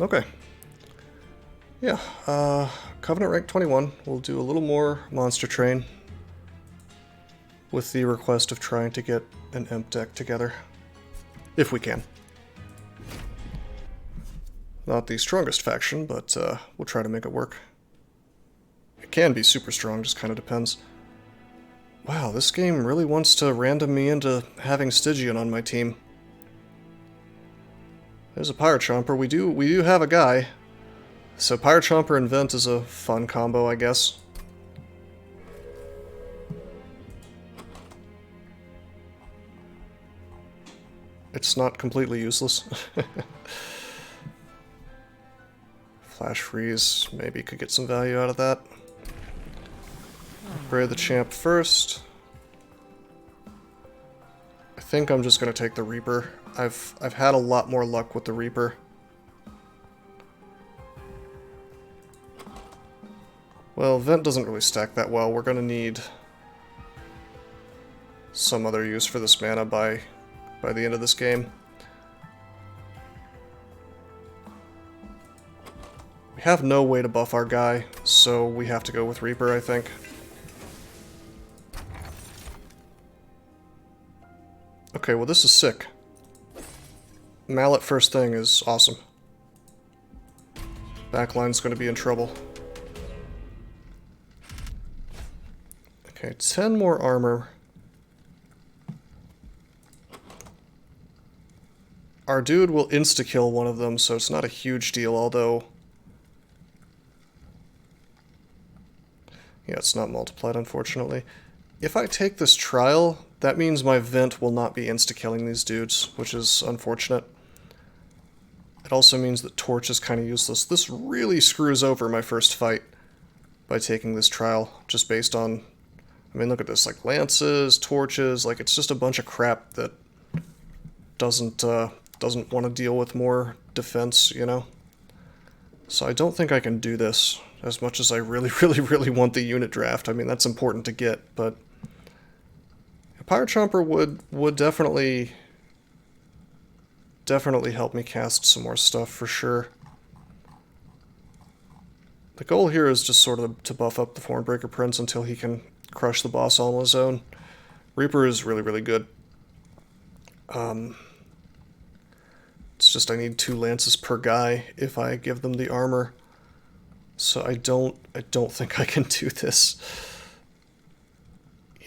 Okay. Yeah, Covenant rank 21. We'll do a little more Monster Train with the request of trying to get an Imp deck together. If we can. Not the strongest faction, but we'll try to make it work. It can be super strong, just kind of depends. Wow, this game really wants to random me into having Stygian on my team. There's a Pyre Chomper. We do have a guy. So Pyre Chomper and Vent is a fun combo, I guess. It's not completely useless. Flash Freeze, maybe could get some value out of that. Upgrade the champ first. I think I'm just going to take the Reaper. I've had a lot more luck with the Reaper. Well, Vent doesn't really stack that well. We're going to need some other use for this mana by the end of this game. We have no way to buff our guy, so we have to go with Reaper, I think. Okay, well this is sick. Mallet first thing is awesome. Backline's going to be in trouble. Okay, 10 more armor. Our dude will insta-kill one of them, so it's not a huge deal, although... Yeah, it's not multiplied, unfortunately. If I take this trial, that means my Vent will not be insta-killing these dudes, which is unfortunate. It also means that Torch is kind of useless. This really screws over my first fight by taking this trial, just based on... I mean, look at this, like lances, torches, like it's just a bunch of crap that doesn't want to deal with more defense, you know? So I don't think I can do this as much as I really, really want the unit draft. I mean, that's important to get, but a Pyre Chomper would definitely help me cast some more stuff for sure. The goal here is just sort of to buff up the Thornbreaker Prince until he can crush the boss all on his own. Reaper is really good. It's just I need 2 lances per guy if I give them the armor. So I don't think I can do this.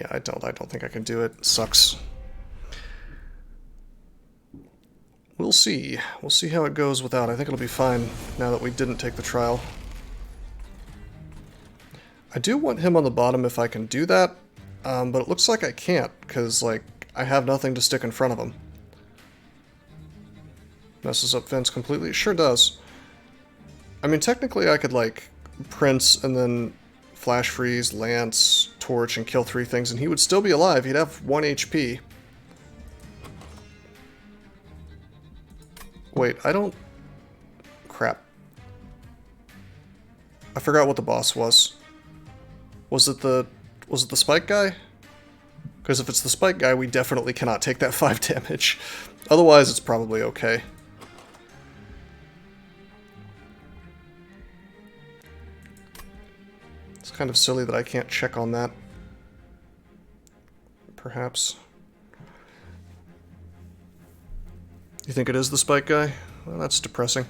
Yeah, I don't think I can do it. Sucks. We'll see. We'll see how it goes without. I think it'll be fine now that we didn't take the trial. I do want him on the bottom if I can do that, but it looks like I can't, because, like, I have nothing to stick in front of him. Messes up Vents completely. It sure does. I mean, technically I could, like, Prince and then Flash Freeze, Lance, Torch, and kill 3 things, and he would still be alive. He'd have 1 HP. Wait, I don't... Crap. I forgot what the boss was. Was it the spike guy? Because if it's the spike guy, we definitely cannot take that 5 damage. Otherwise, it's probably okay. It's kind of silly that I can't check on that. Perhaps. You think it is the spike guy? Well, that's depressing.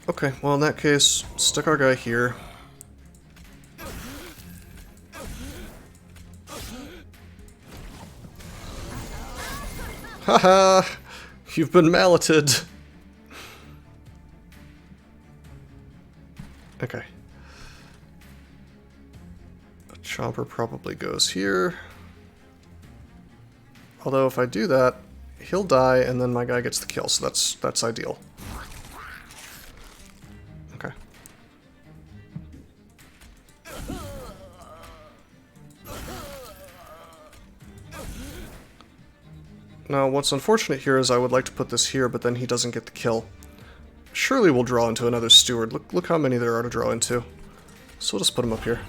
Okay, well in that case, stick our guy here. Haha! You've been malleted! Okay. The Chomper probably goes here. Although if I do that, he'll die and then my guy gets the kill, so that's ideal. Okay. Now, what's unfortunate here is I would like to put this here, but then he doesn't get the kill. Surely we'll draw into another steward. Look how many there are to draw into. So we'll just put him up here.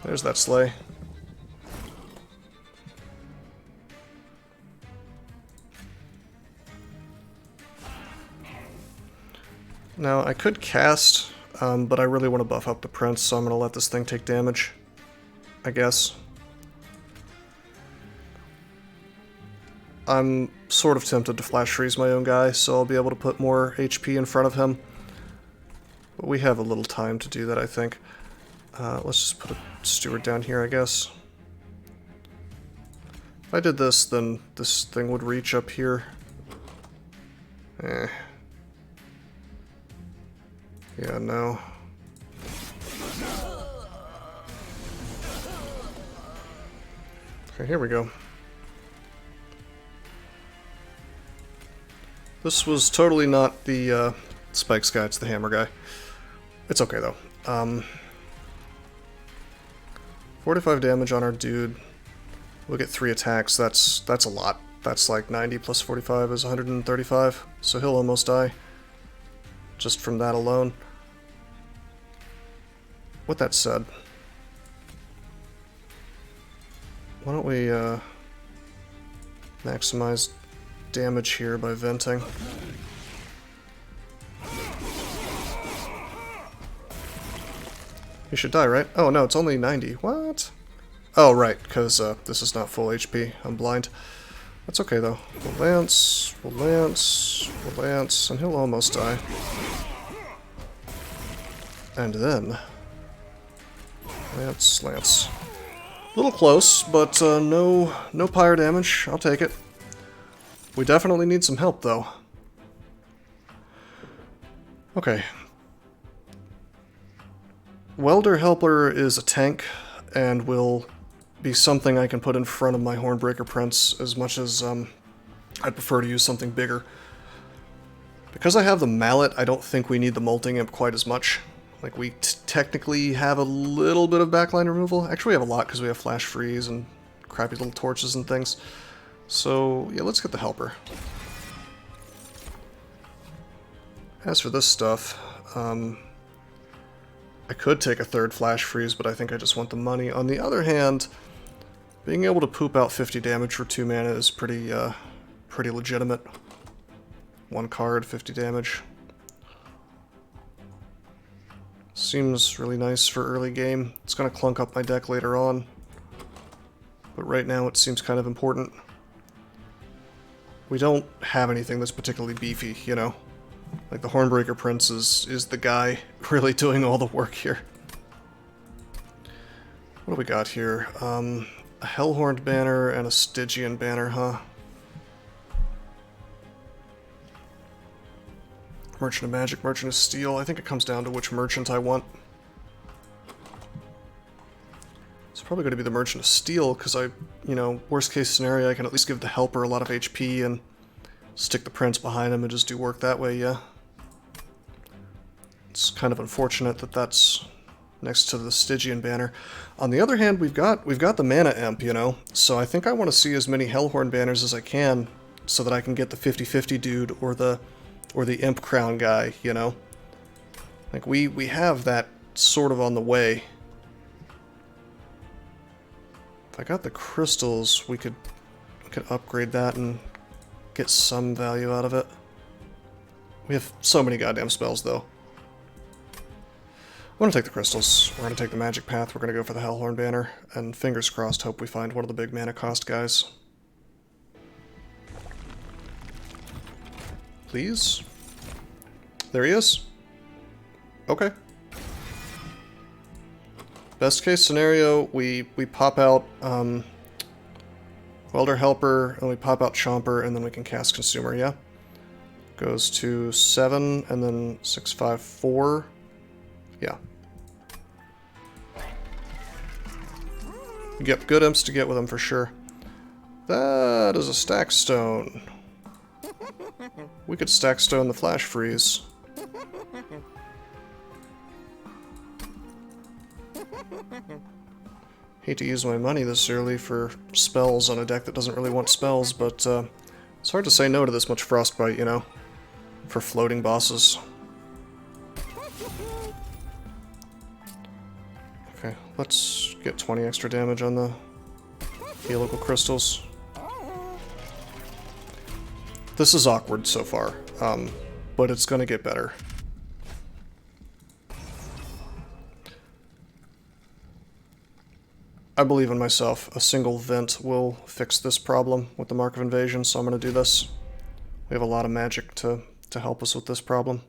There's that sleigh. Now, I could cast, but I really want to buff up the Prince, so I'm going to let this thing take damage, I guess. I'm sort of tempted to flash freeze my own guy, so I'll be able to put more HP in front of him. But we have a little time to do that, I think. Let's just put a steward down here, I guess. If I did this, then this thing would reach up here. Yeah, no. Okay, here we go. This was totally not the spikes guy, it's the hammer guy. It's okay though. 45 damage on our dude. We'll get 3 attacks. That's a lot. That's like 90 plus 45 is 135. So he'll almost die. Just from that alone. With that said, why don't we maximize damage here by venting. You should die, right? Oh no, it's only 90. What? Oh, right, because this is not full HP. I'm blind. That's okay, though. We'll lance, we'll lance, we'll lance, and he'll almost die. And then... Lance, lance. A little close, but no pyre damage. I'll take it. We definitely need some help, though. Okay. Welder Helper is a tank, and will be something I can put in front of my Hornbreaker Prince, as much as I'd prefer to use something bigger. Because I have the mallet, I don't think we need the Molting Imp quite as much. Like, we technically have a little bit of backline removal. Actually, we have a lot because we have flash freeze and crappy little torches and things. So, yeah, let's get the Helper. As for this stuff, I could take a third flash freeze, but I think I just want the money. On the other hand, being able to poop out 50 damage for 2 mana is pretty legitimate. 1 card, 50 damage. Seems really nice for early game. It's going to clunk up my deck later on. But right now it seems kind of important. We don't have anything that's particularly beefy, you know? Like, the Hornbreaker Prince is the guy really doing all the work here. What do we got here? A Hellhorned banner and a Stygian banner, huh? Merchant of Magic, Merchant of Steel. I think it comes down to which merchant I want. It's probably going to be the Merchant of Steel, because you know, worst case scenario, I can at least give the Helper a lot of HP and stick the Prince behind him and just do work that way, yeah. It's kind of unfortunate that that's next to the Stygian banner. On the other hand, we've got the Mana Imp, you know, so I think I want to see as many Hellhorn banners as I can so that I can get the 50-50 dude or the Imp Crown guy, you know? Like, we have that sort of on the way. If I got the crystals, we could upgrade that and get some value out of it. We have so many goddamn spells, though. I'm gonna take the crystals. We're gonna take the magic path. We're gonna go for the Hellhorn banner, and fingers crossed, hope we find one of the big mana cost guys. Please? There he is. Okay. Best case scenario, we pop out Welder Helper, and we pop out Chomper, and then we can cast Consumer, yeah? Goes to 7, and then 6, 5, 4. Yeah. Yep, good imps to get with them for sure. That is a stack stone. We could stack stone the flash freeze. Hate to use my money this early for spells on a deck that doesn't really want spells, but it's hard to say no to this much frostbite, you know, for floating bosses. Okay, let's get 20 extra damage on the helical crystals. This is awkward so far, but it's gonna get better. I believe in myself. A single vent will fix this problem with the Mark of Invasion, so I'm going to do this. We have a lot of magic to help us with this problem.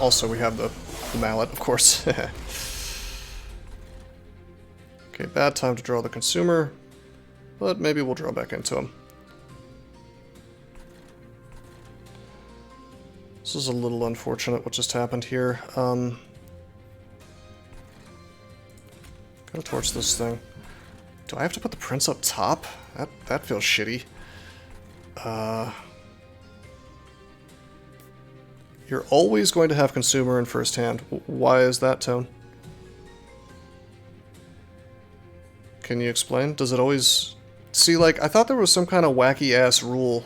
Also, we have the mallet, of course. Okay, bad time to draw the consumer, but maybe we'll draw back into him. This is a little unfortunate what just happened here. Gotta torch this thing. Do I have to put the prince up top? That feels shitty. You're always going to have consumer in first hand. Why is that, Tone? Can you explain? Does it always... See, like, I thought there was some kind of wacky-ass rule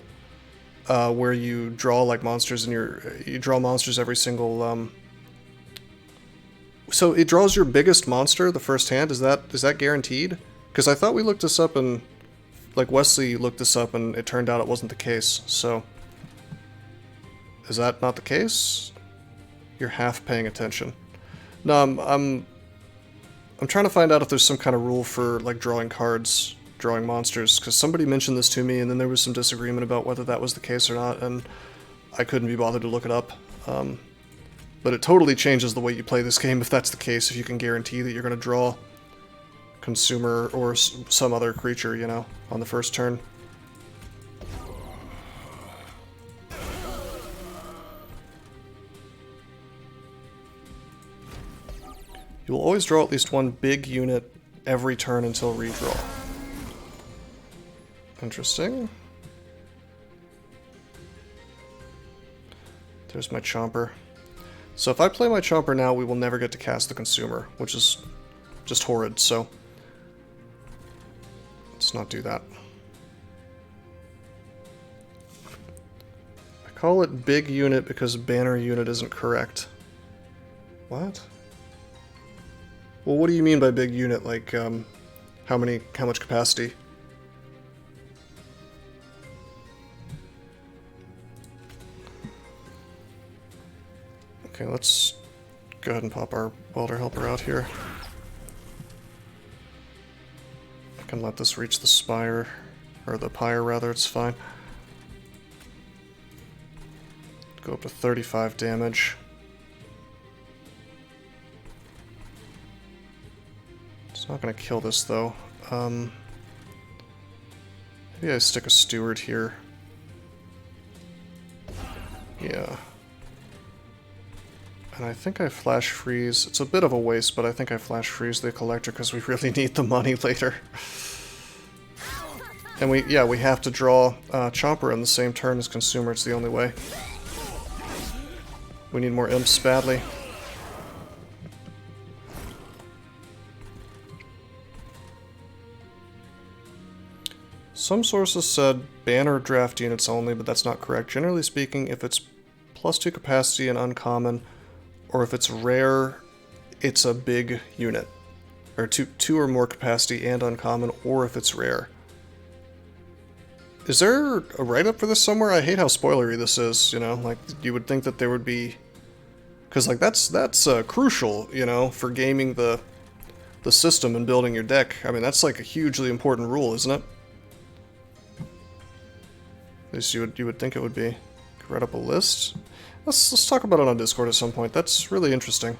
where you draw, like, monsters in your... You draw monsters every single, So it draws your biggest monster the first hand? Is that guaranteed? Because I thought we looked this up and... Like, Wesley looked this up and it turned out it wasn't the case, so... Is that not the case? You're half paying attention. No, I'm trying to find out if there's some kind of rule for, like, drawing cards, drawing monsters, because somebody mentioned this to me, and then there was some disagreement about whether that was the case or not, and I couldn't be bothered to look it up. But it totally changes the way you play this game if that's the case, if you can guarantee that you're going to draw consumer or some other creature, you know, on the first turn. You will always draw at least one big unit every turn until redraw. Interesting. There's my Chomper. So if I play my Chomper now, we will never get to cast the consumer, which is just horrid, so let's not do that. I call it big unit because banner unit isn't correct. What? Well, what do you mean by big unit? Like, how much capacity? Okay, let's go ahead and pop our welder helper out here. I can let this reach the spire, or the pyre rather, it's fine. Go up to 35 damage. Not gonna kill this though. Maybe I stick a steward here. Yeah. And I think I flash freeze. It's a bit of a waste, but I think I flash freeze the collector because we really need the money later. And we have to draw Chomper in the same turn as consumer. It's the only way. We need more imps badly. Some sources said banner draft units only, but that's not correct. Generally speaking, if it's +2 capacity and uncommon, or if it's rare, it's a big unit. Or two or more capacity and uncommon, or if it's rare. Is there a write-up for this somewhere? I hate how spoilery this is, you know? Like, you would think that there would be... Because, like, that's crucial, you know, for gaming the system and building your deck. I mean, that's, like, a hugely important rule, isn't it? At least you would think it would be. Write up a list. Let's talk about it on Discord at some point. That's really interesting.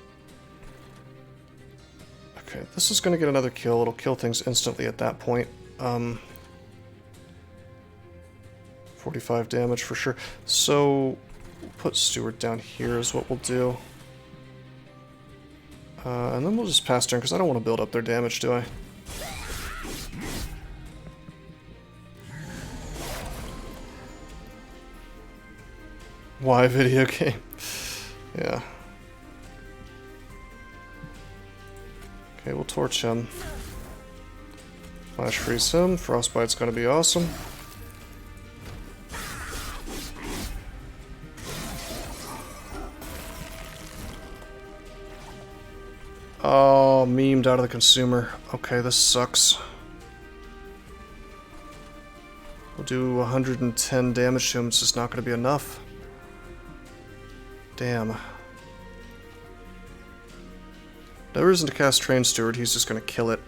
Okay, this is going to get another kill. It'll kill things instantly at that point. 45 damage for sure. So, we'll put Steward down here is what we'll do. And then we'll just pass turn, because I don't want to build up their damage, do I? Why video game? Yeah. Okay, we'll torch him. Flash freeze him. Frostbite's gonna be awesome. Oh, memed out of the consumer. Okay, this sucks. We'll do 110 damage to him. It's just not gonna be enough. Damn. No reason to cast Train Steward, he's just gonna kill it.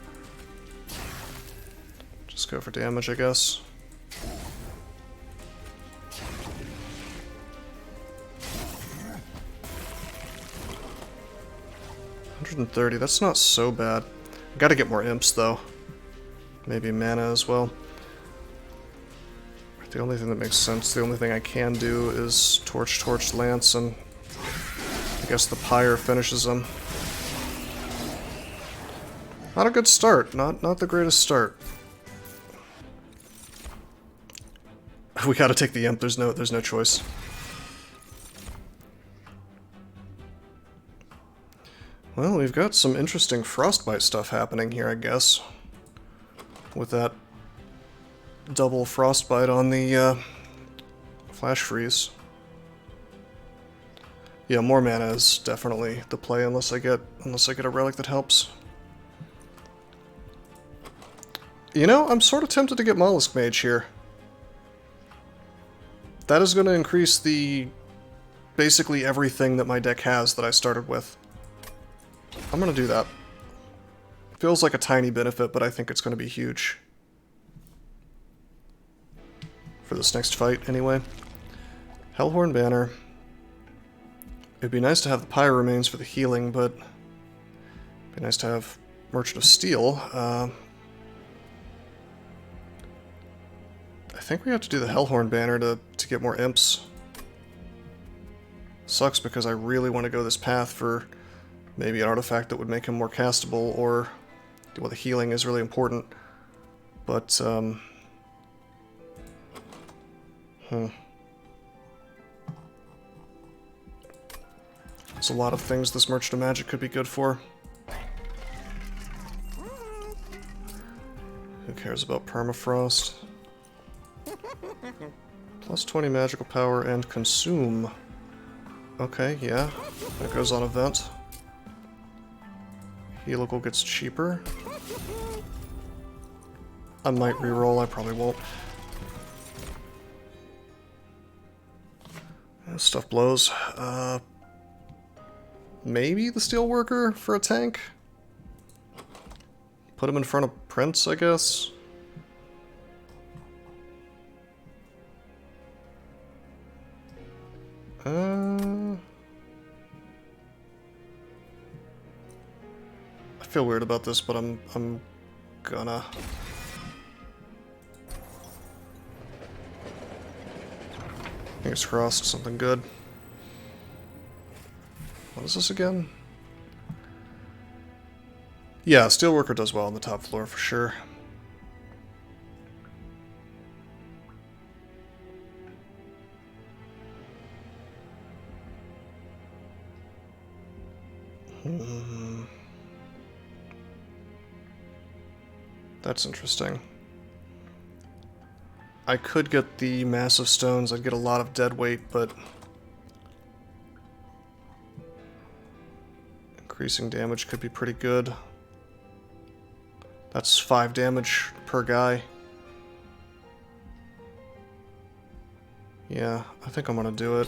Just go for damage, I guess. $130, that's not so bad. Gotta get more imps, though. Maybe mana as well. The only thing that makes sense, the only thing I can do is Torch, Lance, and I guess the Pyre finishes them. Not a good start. Not the greatest start. We gotta take the imp. There's no choice. Well, we've got some interesting frostbite stuff happening here, I guess. With that double frostbite on the flash freeze. Yeah, more mana is definitely the play unless I get a relic that helps. You know, I'm sort of tempted to get Mollusk Mage here. That is going to increase the basically everything that my deck has that I started with. I'm going to do that. Feels like a tiny benefit, but I think it's going to be huge. For this next fight, anyway. Hellhorned Banner. It'd be nice to have the Pyre Remains for the healing, but it'd be nice to have Merchant of Steel. I think we have to do the Hellhorned Banner to get more imps. Sucks because I really want to go this path for maybe an artifact that would make him more castable, or well, the healing is really important. But there's a lot of things this Merchant of Magic could be good for. Who cares about Permafrost? Plus 20 magical power and consume. Okay, yeah. That goes on event. Helical gets cheaper. I might reroll, I probably won't. Stuff blows. Maybe the Steelworker for a tank? Put him in front of Prince, I guess? I feel weird about this, but I'm gonna. Fingers crossed, something good. What is this again? Yeah, Steelworker does well on the top floor for sure. That's interesting. I could get the Massive Stones, I'd get a lot of dead weight, but increasing damage could be pretty good. That's 5 damage per guy. Yeah, I think I'm gonna do it.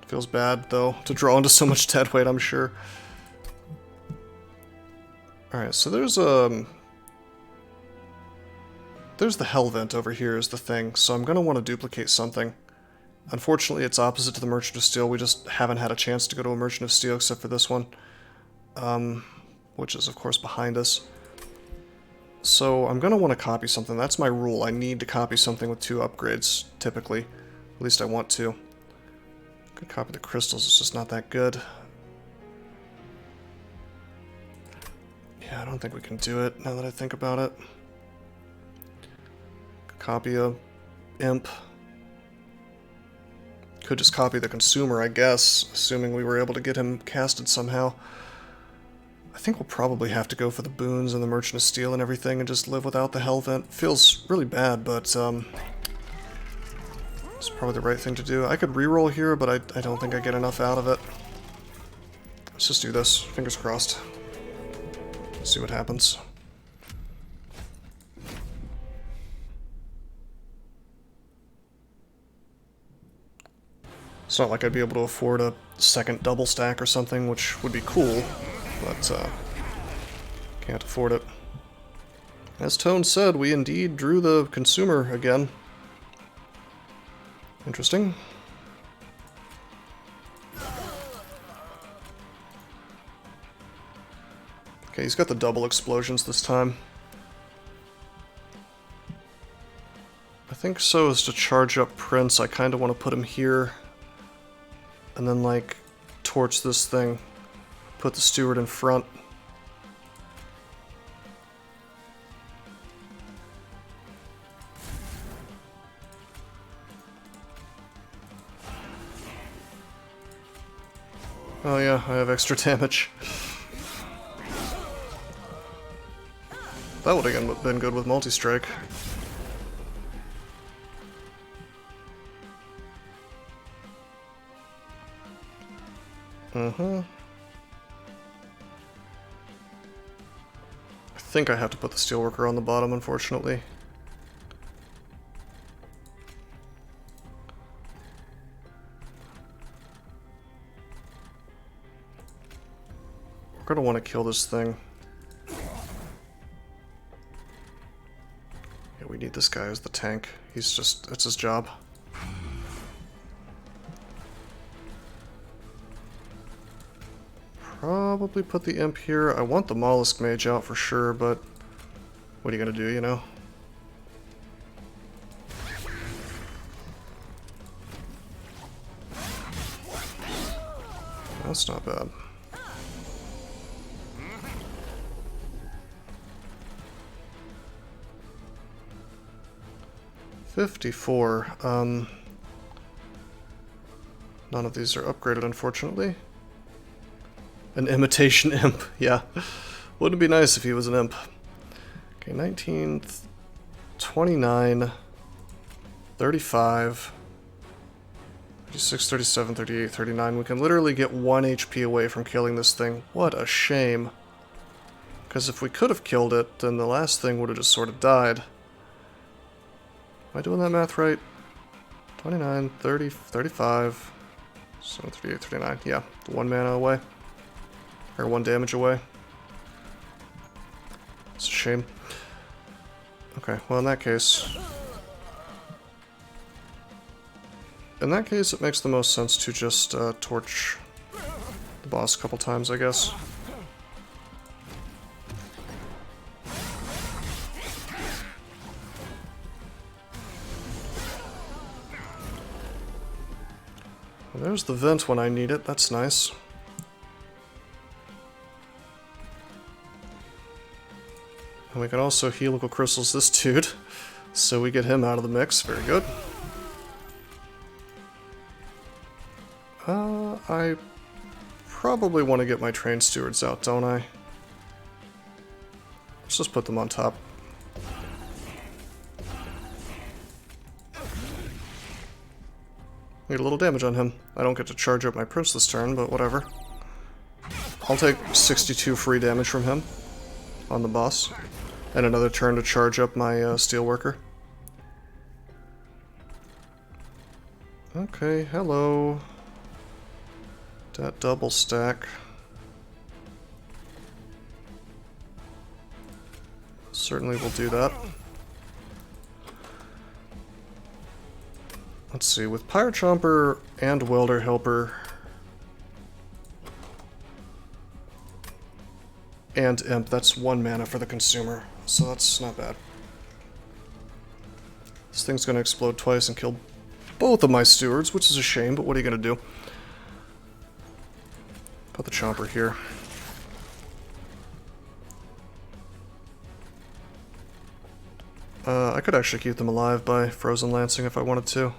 Feels bad, though, to draw into so much dead weight, I'm sure. Alright, so there's the Hell Vent over here is the thing, so I'm going to want to duplicate something. Unfortunately, it's opposite to the Merchant of Steel. We just haven't had a chance to go to a Merchant of Steel except for this one. Which is, of course, behind us. So I'm going to want to copy something. That's my rule. I need to copy something with 2 upgrades, typically. At least I want to. Could copy the crystals, it's just not that good. Yeah, I don't think we can do it, now that I think about it. Copy a imp. Could just copy the consumer, I guess, assuming we were able to get him casted somehow. I think we'll probably have to go for the boons and the Merchant of Steel and everything and just live without the Hell Vent. Feels really bad, but it's probably the right thing to do. I could reroll here, but I don't think I get enough out of it. Let's just do this. Fingers crossed. Let's see what happens. It's not like I'd be able to afford a second double stack or something, which would be cool, but can't afford it. As Tone said, we indeed drew the consumer again. Interesting. Okay, he's got the double explosions this time. I think so as to charge up Prince, I kind of want to put him here. And then, like, torch this thing. Put the steward in front. Oh yeah, I have extra damage. That would have been good with multi-strike. I think I have to put the steelworker on the bottom, unfortunately. We're gonna want to kill this thing. Yeah, we need this guy as the tank. He's just, it's his job. Probably put the imp here. I want the mollusk mage out for sure, but what are you gonna do, you know? That's not bad. $54. None of these are upgraded, unfortunately. An imitation imp, yeah. Wouldn't it be nice if he was an imp? Okay, 19, 29, 35, 36, 37, 38, 39. We can literally get 1 HP away from killing this thing. What a shame. Because if we could have killed it, then the last thing would have just sort of died. Am I doing that math right? 29, 30, 35, 7, 38, 39. Yeah, 1 mana away. Or 1 damage away. It's a shame. Okay, well in that case... In that case, it makes the most sense to just torch the boss a couple times, I guess. Well, there's the vent when I need it, that's nice. And we can also helical crystals this dude, so we get him out of the mix. Very good. I probably want to get my train stewards out, don't I? Let's just put them on top. Need a little damage on him. I don't get to charge up my prince this turn, but whatever. I'll take 62 free damage from him on the boss. And another turn to charge up my steelworker. Okay, hello. That double stack. Certainly will do that. Let's see, with Pyre Chomper and Welder Helper and Imp, that's 1 mana for the consumer, so that's not bad. This thing's gonna explode twice and kill both of my stewards, which is a shame, but what are you gonna do? Put the Chomper here. I could actually keep them alive by Frozen Lancing if I wanted to.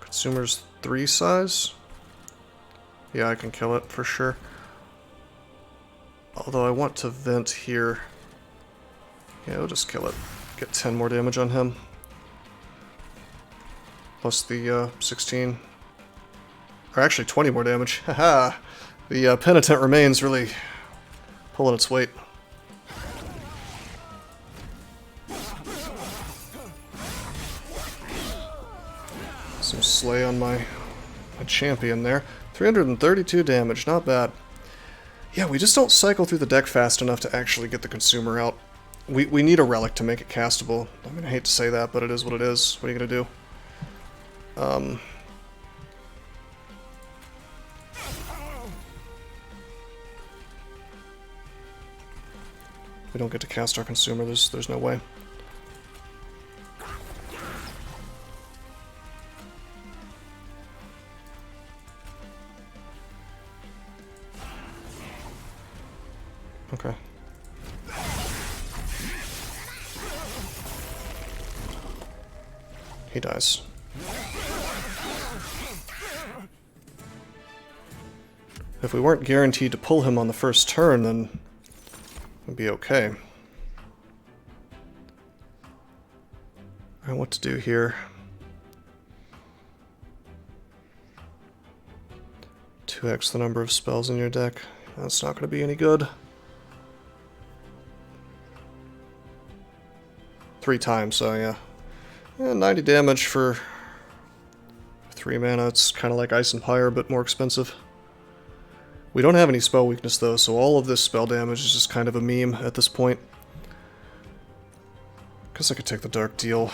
Consumer's 3 size? Yeah, I can kill it for sure. Although I want to vent here. Yeah, we'll just kill it. Get 10 more damage on him. Plus the 16. Or actually 20 more damage. Haha! The Penitent Remains really pulling its weight. Some slay on my champion there. 332 damage, not bad. Yeah, we just don't cycle through the deck fast enough to actually get the consumer out. We need a relic to make it castable. I mean, I hate to say that, but it is what it is. What are you gonna do? We don't get to cast our consumer. There's no way. Okay. He dies. If we weren't guaranteed to pull him on the first turn, then it'd be okay. Alright, what to do here? 2x the number of spells in your deck. That's not going to be any good. 3 times, so yeah. 90 damage for 3 mana. It's kind of like Ice and Pyre, but more expensive. We don't have any spell weakness though, so all of this spell damage is just kind of a meme at this point. Guess I could take the Dark Deal.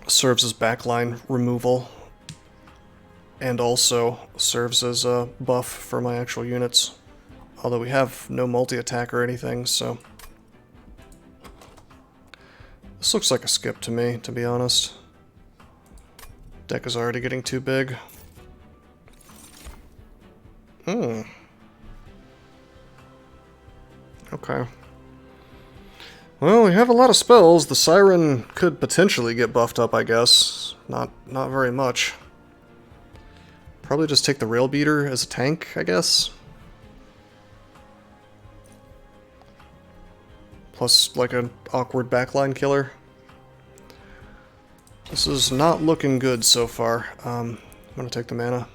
Serves as backline removal. And also serves as a buff for my actual units. Although we have no multi-attack or anything, so... This looks like a skip to me, to be honest. Deck is already getting too big. Okay. Well, we have a lot of spells. The Siren could potentially get buffed up, I guess. Not very much. Probably just take the Rail Beater as a tank, I guess. Plus, like, an awkward backline killer. This is not looking good so far. I'm gonna take the mana.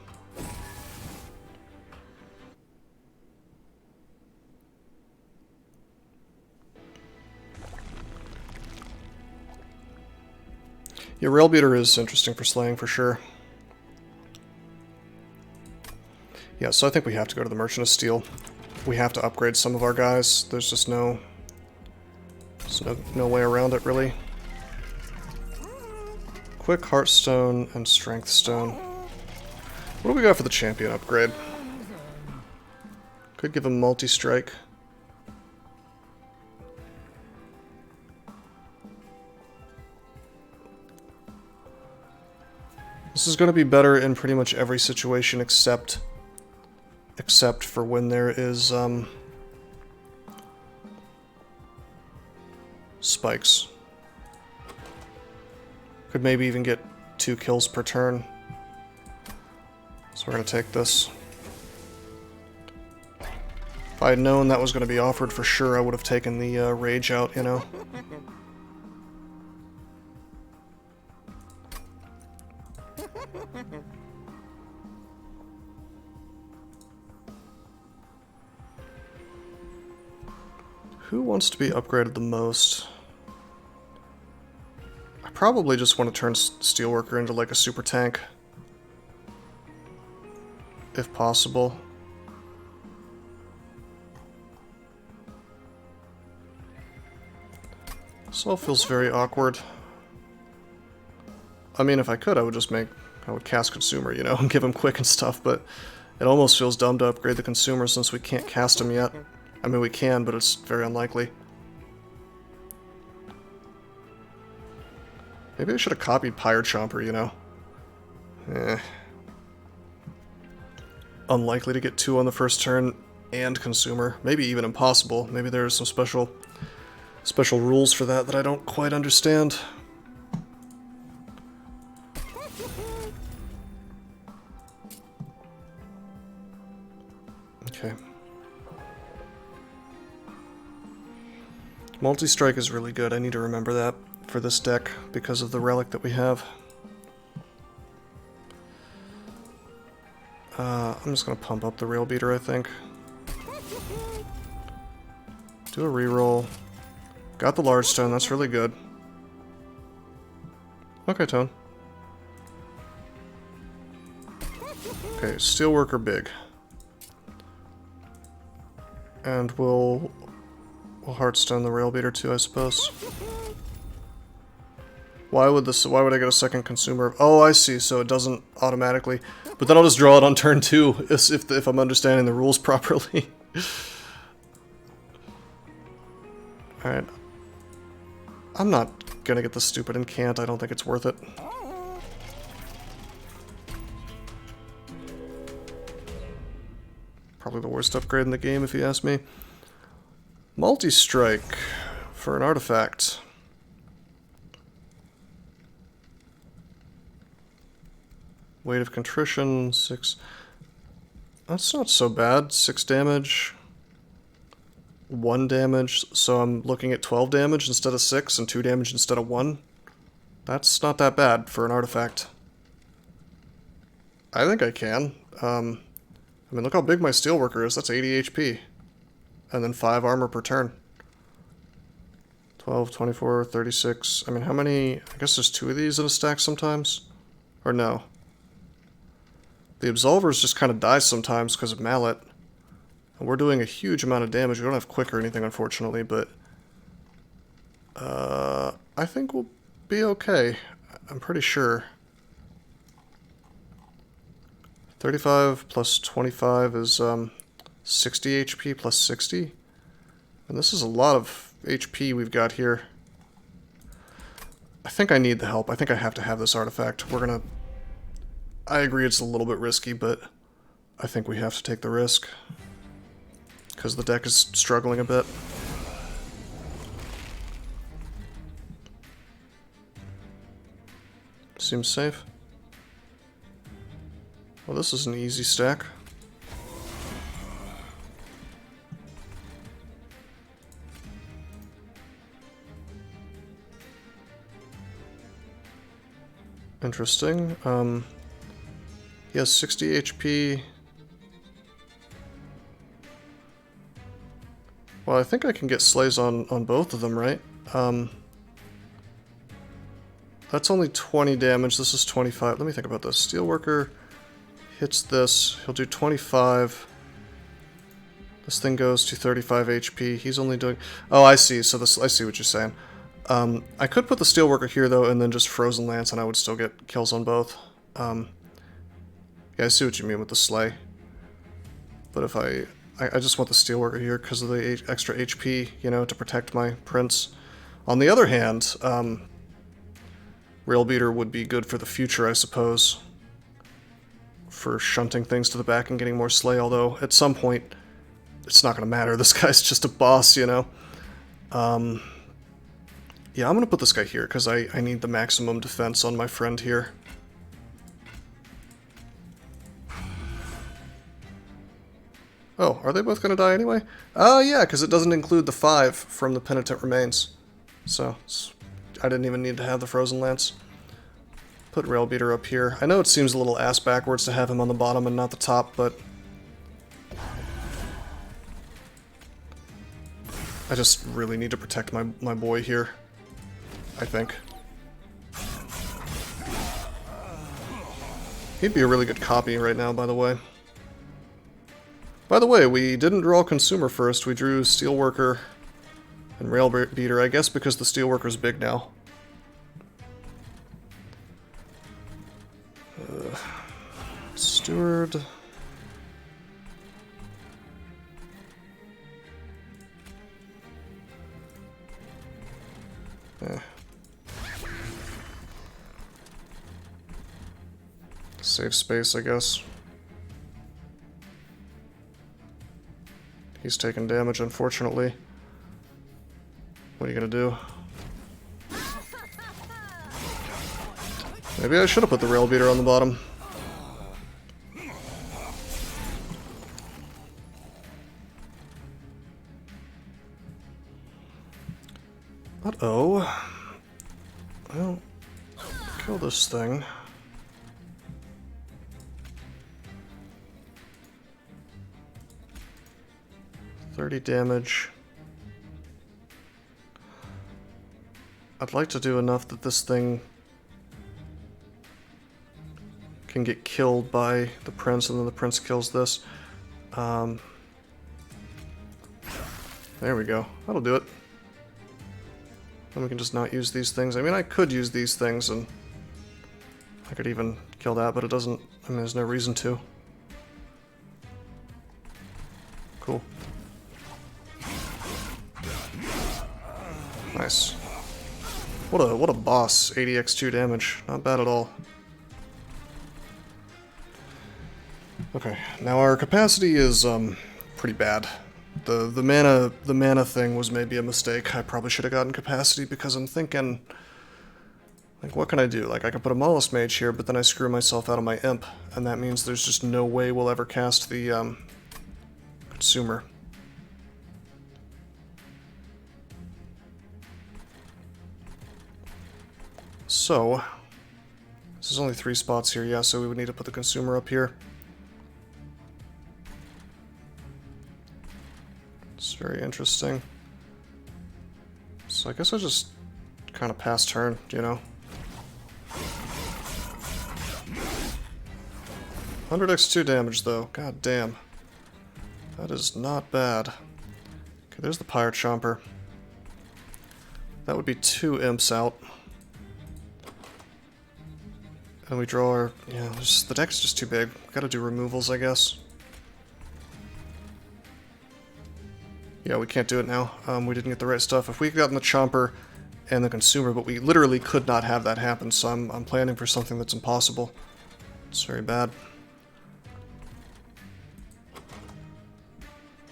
Yeah, Rail Beater is interesting for slaying for sure. Yeah, so I think we have to go to the Merchant of Steel. We have to upgrade some of our guys. There's just no way around it, really. Quick Heartstone and Strength Stone. What do we got for the champion upgrade? Could give him multi-strike. This is going to be better in pretty much every situation except for when there is spikes. Could maybe even get 2 kills per turn. So we're going to take this. If I had known that was going to be offered for sure, I would have taken the rage out, you know. Who wants to be upgraded the most? I probably just want to turn Steelworker into like a super tank. If possible. This all feels very awkward. I mean, if I could, I would cast Consumer, you know, and give him quick and stuff, but it almost feels dumb to upgrade the Consumer since we can't cast him yet. I mean, we can, but it's very unlikely. Maybe I should have copied Pyre Chomper, you know? Unlikely to get 2 on the first turn and Consumer. Maybe even impossible. Maybe there are some special rules for that I don't quite understand. Okay. Multi-strike is really good. I need to remember that for this deck because of the relic that we have. I'm just going to pump up the Rail Beater, I think. Do a reroll. Got the large stone, that's really good. Okay, Tone. Okay, Steelworker big. And we'll Heartstone the Rail Beater too, I suppose. Why would I get a second consumer? Oh, I see, so it doesn't automatically. But then I'll just draw it on turn 2, if I'm understanding the rules properly. Alright. I'm not gonna get this stupid incant, I don't think it's worth it. Probably the worst upgrade in the game, if you ask me. Multi-strike for an artifact. Weight of Contrition, 6. That's not so bad. 6 damage. 1 damage, so I'm looking at 12 damage instead of 6, and 2 damage instead of 1. That's not that bad for an artifact. I think I can. I mean, look how big my Steelworker is. That's 80 HP. And then 5 armor per turn. 12, 24, 36. I mean, how many... I guess there's 2 of these in a stack sometimes? Or no? The Absolvers just kind of die sometimes because of Mallet. And we're doing a huge amount of damage. We don't have Quick or anything, unfortunately, but... I think we'll be okay. I'm pretty sure. 35 plus 25 is 60 HP plus 60. And this is a lot of HP we've got here. I think I need the help. I think I have to have this artifact. We're gonna... I agree it's a little bit risky, but I think we have to take the risk. Because the deck is struggling a bit. Seems safe. Well, this is an easy stack. Interesting. He has 60 HP. Well, I think I can get slays on both of them, right? That's only 20 damage. This is 25. Let me think about this. Steelworker hits this. He'll do 25. This thing goes to 35 HP. He's only doing... Oh, I see. So this, I see what you're saying. I could put the Steelworker here, though, and then just Frozen Lance, and I would still get kills on both. Yeah, I see what you mean with the Slay. But if I just want the Steelworker here because of the extra HP, you know, to protect my Prince. On the other hand, Rail Beater would be good for the future, I suppose. For shunting things to the back and getting more Slay, although at some point, it's not going to matter. This guy's just a boss, you know? Yeah, I'm going to put this guy here because I need the maximum defense on my friend here. Oh, are they both going to die anyway? Oh, yeah, because it doesn't include the 5 from the Penitent Remains. So, I didn't even need to have the Frozen Lance. Put Rail Beater up here. I know it seems a little ass backwards to have him on the bottom and not the top, but... I just really need to protect my boy here. I think. He'd be a really good copy right now, by the way. By the way, we didn't draw Consumer first, we drew Steelworker and Rail Beater, I guess because the Steelworker's big now. Steward... Save space, I guess. He's taking damage, unfortunately. What are you gonna do? Maybe I should have put the Rail Beater on the bottom. Uh-oh. Well, kill this thing. $30 damage. I'd like to do enough that this thing can get killed by the prince, and then the prince kills this. There we go. That'll do it. Then we can just not use these things. I mean, I could use these things, and I could even kill that, but it doesn't... I mean, there's no reason to. Cool. Nice. What a boss. 80x2 damage. Not bad at all. Okay, now our capacity is pretty bad. The mana thing was maybe a mistake. I probably should have gotten capacity because I'm thinking, like, what can I do? Like, I could put a Mollusk Mage here, but then I screw myself out of my Imp, and that means there's just no way we'll ever cast the Consumer. So, this is only 3 spots here, yeah, so we would need to put the Consumer up here. It's very interesting. So I guess I just kind of pass turn, you know? 100x2 damage, though. God damn. That is not bad. Okay, there's the Pyre Chomper. That would be 2 imps out. And we draw our... yeah, the deck's just too big. Gotta do removals, I guess. Yeah, we can't do it now. We didn't get the right stuff. If we had gotten the Chomper and the Consumer, but we literally could not have that happen, so I'm planning for something that's impossible. It's very bad.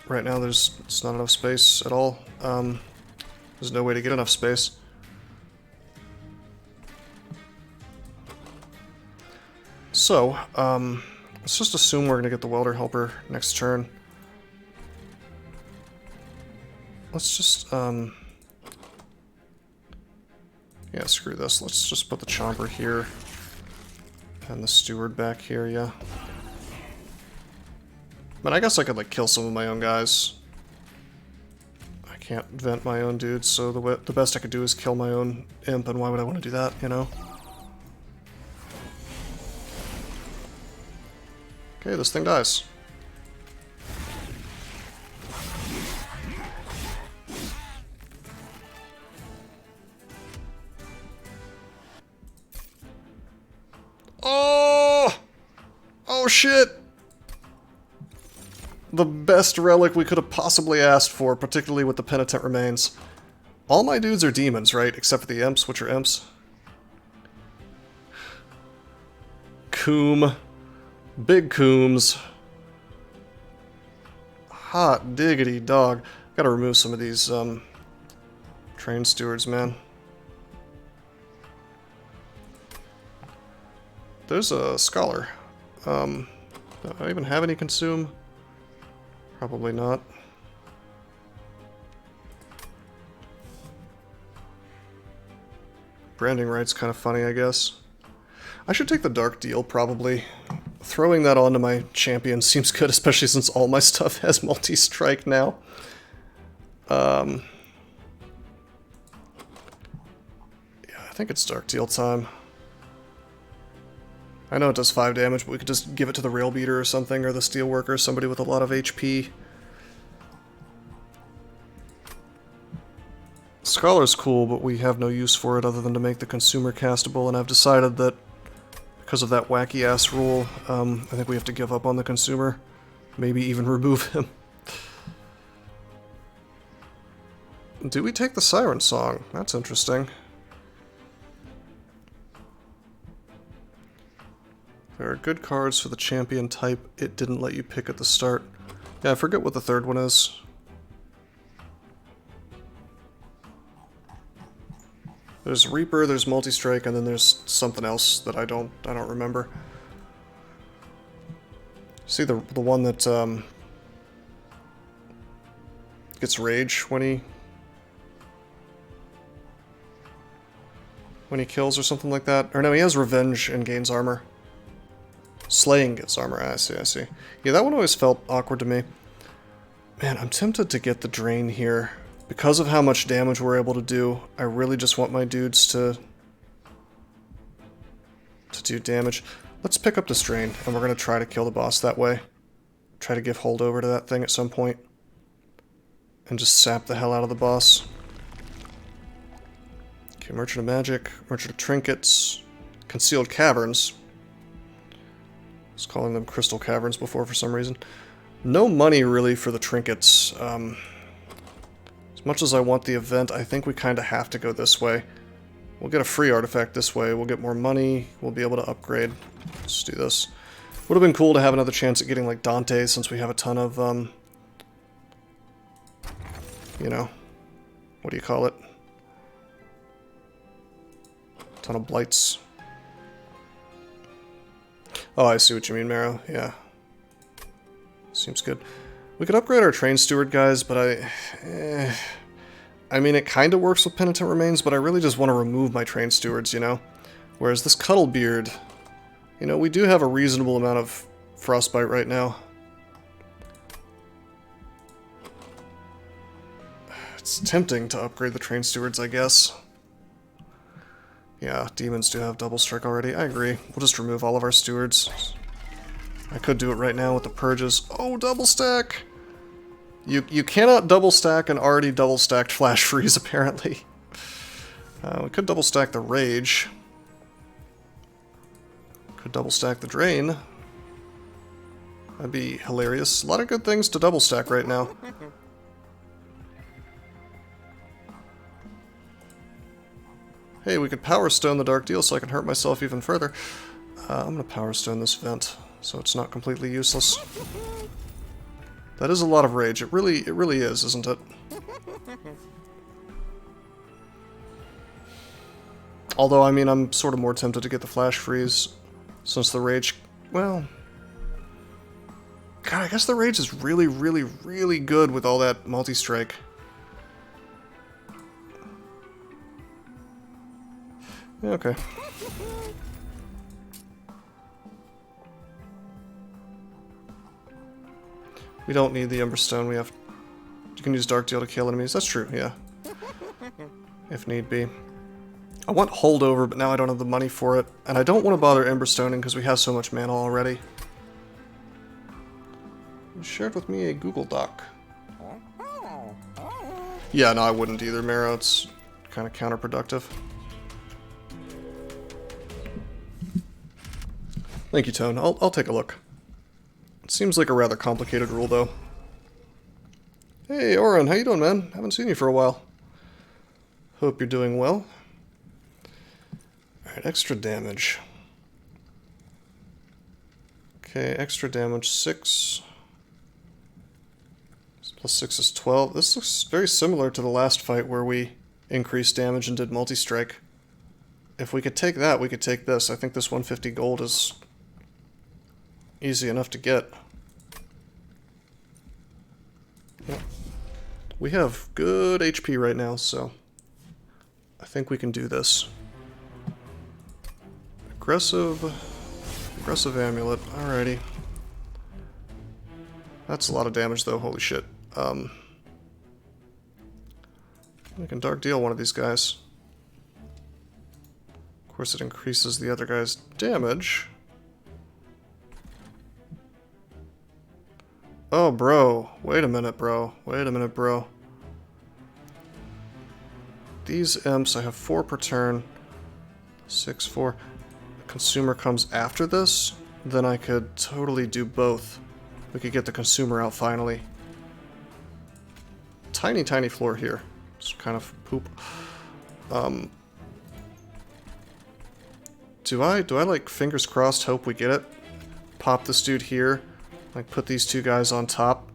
Right now there's not enough space at all. There's no way to get enough space. So, let's just assume we're going to get the Welder Helper next turn. Let's just, yeah, screw this. Let's just put the Chomper here. And the Steward back here, yeah. But I guess I could, like, kill some of my own guys. I can't vent my own dudes, so the best I could do is kill my own Imp, and why would I want to do that, you know? Okay, this thing dies. Oh! Oh shit! The best relic we could have possibly asked for, particularly with the Penitent Remains. All my dudes are demons, right? Except for the imps, which are imps. Coom. Big Cooms. Hot diggity dog. Gotta remove some of these, train stewards, man. There's a Scholar. Do I even have any consume? Probably not. Branding right's kind of funny, I guess. I should take the Dark Deal, probably. Throwing that onto my champion seems good, especially since all my stuff has multi-strike now. Yeah, I think it's Dark Deal time. I know it does 5 damage, but we could just give it to the Rail Beater or something, or the Steelworker, somebody with a lot of HP. Scholar's cool, but we have no use for it other than to make the Consumer castable, and I've decided that because of that wacky-ass rule, I think we have to give up on the Consumer. Maybe even remove him. Do we take the Siren Song? That's interesting. There are good cards for the champion type it didn't let you pick at the start. Yeah, I forget what the third one is. There's Reaper, there's Multi-Strike, and then there's something else that I don't remember. See the one that gets Rage when he kills or something like that? Or no, he has Revenge and gains armor. Slaying gets armor. I see, I see. Yeah, that one always felt awkward to me. Man, I'm tempted to get the Drain here. Because of how much damage we're able to do, I really just want my dudes to do damage. Let's pick up this drain, and we're going to try to kill the boss that way. Try to give holdover to that thing at some point. And just sap the hell out of the boss. Okay, Merchant of Magic, Merchant of Trinkets, Concealed Caverns. I was calling them Crystal Caverns before for some reason. No money really for the trinkets. As much as I want the event, I think we kind of have to go this way. We'll get a free artifact this way, we'll get more money, we'll be able to upgrade. Let's do this. Would have been cool to have another chance at getting like Dante since we have a ton of, you know, what do you call it? A ton of blights. Oh, I see what you mean, Marrow. Yeah. Seems good. We could upgrade our Train Steward, guys, but I mean, it kind of works with Penitent Remains, but I really just want to remove my Train Stewards, you know? Whereas this Cuddlebeard, you know, we do have a reasonable amount of Frostbite right now. It's tempting to upgrade the Train Stewards, I guess. Yeah, demons do have double strike already. I agree. We'll just remove all of our stewards. I could do it right now with the purges. Oh, double stack! You cannot double stack an already double stacked flash freeze, apparently. We could double stack the rage. Could double stack the drain. That'd be hilarious. A lot of good things to double stack right now. Hey, we could Power Stone the Dark Deal so I can hurt myself even further. I'm gonna Power Stone this vent so it's not completely useless. That is a lot of rage. It really is, isn't it? Although, I mean, I'm sort of more tempted to get the Flash Freeze since the rage, well, God, I guess the rage is really good with all that multi-strike. Yeah, okay. We don't need the Emberstone, we have... You can use Dark Deal to kill enemies, that's true, yeah. If need be. I want Holdover, but now I don't have the money for it. And I don't want to bother Emberstoning because we have so much mana already. You shared with me a Google Doc. Yeah, no, I wouldn't either, Marrow. It's kind of counterproductive. Thank you, Tone. I'll take a look. It seems like a rather complicated rule, though. Hey, Oren, how you doing, man? Haven't seen you for a while. Hope you're doing well. Alright, extra damage. Okay, extra damage 6. Plus 6 is 12. This looks very similar to the last fight where we increased damage and did multi-strike. If we could take that, we could take this. I think this 150 gold is easy enough to get. Yep. We have good HP right now, so I think we can do this. Aggressive amulet, alrighty. That's a lot of damage though, holy shit. We can Dark Deal one of these guys. Of course it increases the other guy's damage. Oh, bro. Wait a minute, bro. Wait a minute, bro. These imps, I have 4 per turn. 6, 4. The consumer comes after this, then I could totally do both. We could get the consumer out finally. Tiny floor here. It's kind of poop. Do I like fingers crossed hope we get it? Pop this dude here. Like put these two guys on top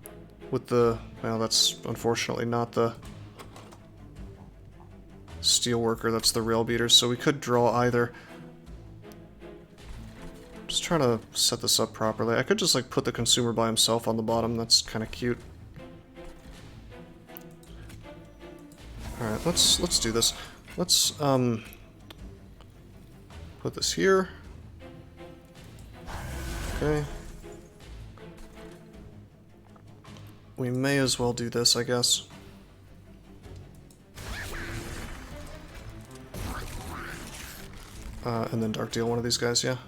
with the, well, that's unfortunately not the steelworker, that's the rail beater, so we could draw either. Just trying to set this up properly. I could just like put the consumer by himself on the bottom, that's kind of cute. Alright, let's do this. Let's put this here. Okay. We may as well do this, I guess. And then Dark Deal one of these guys, yeah.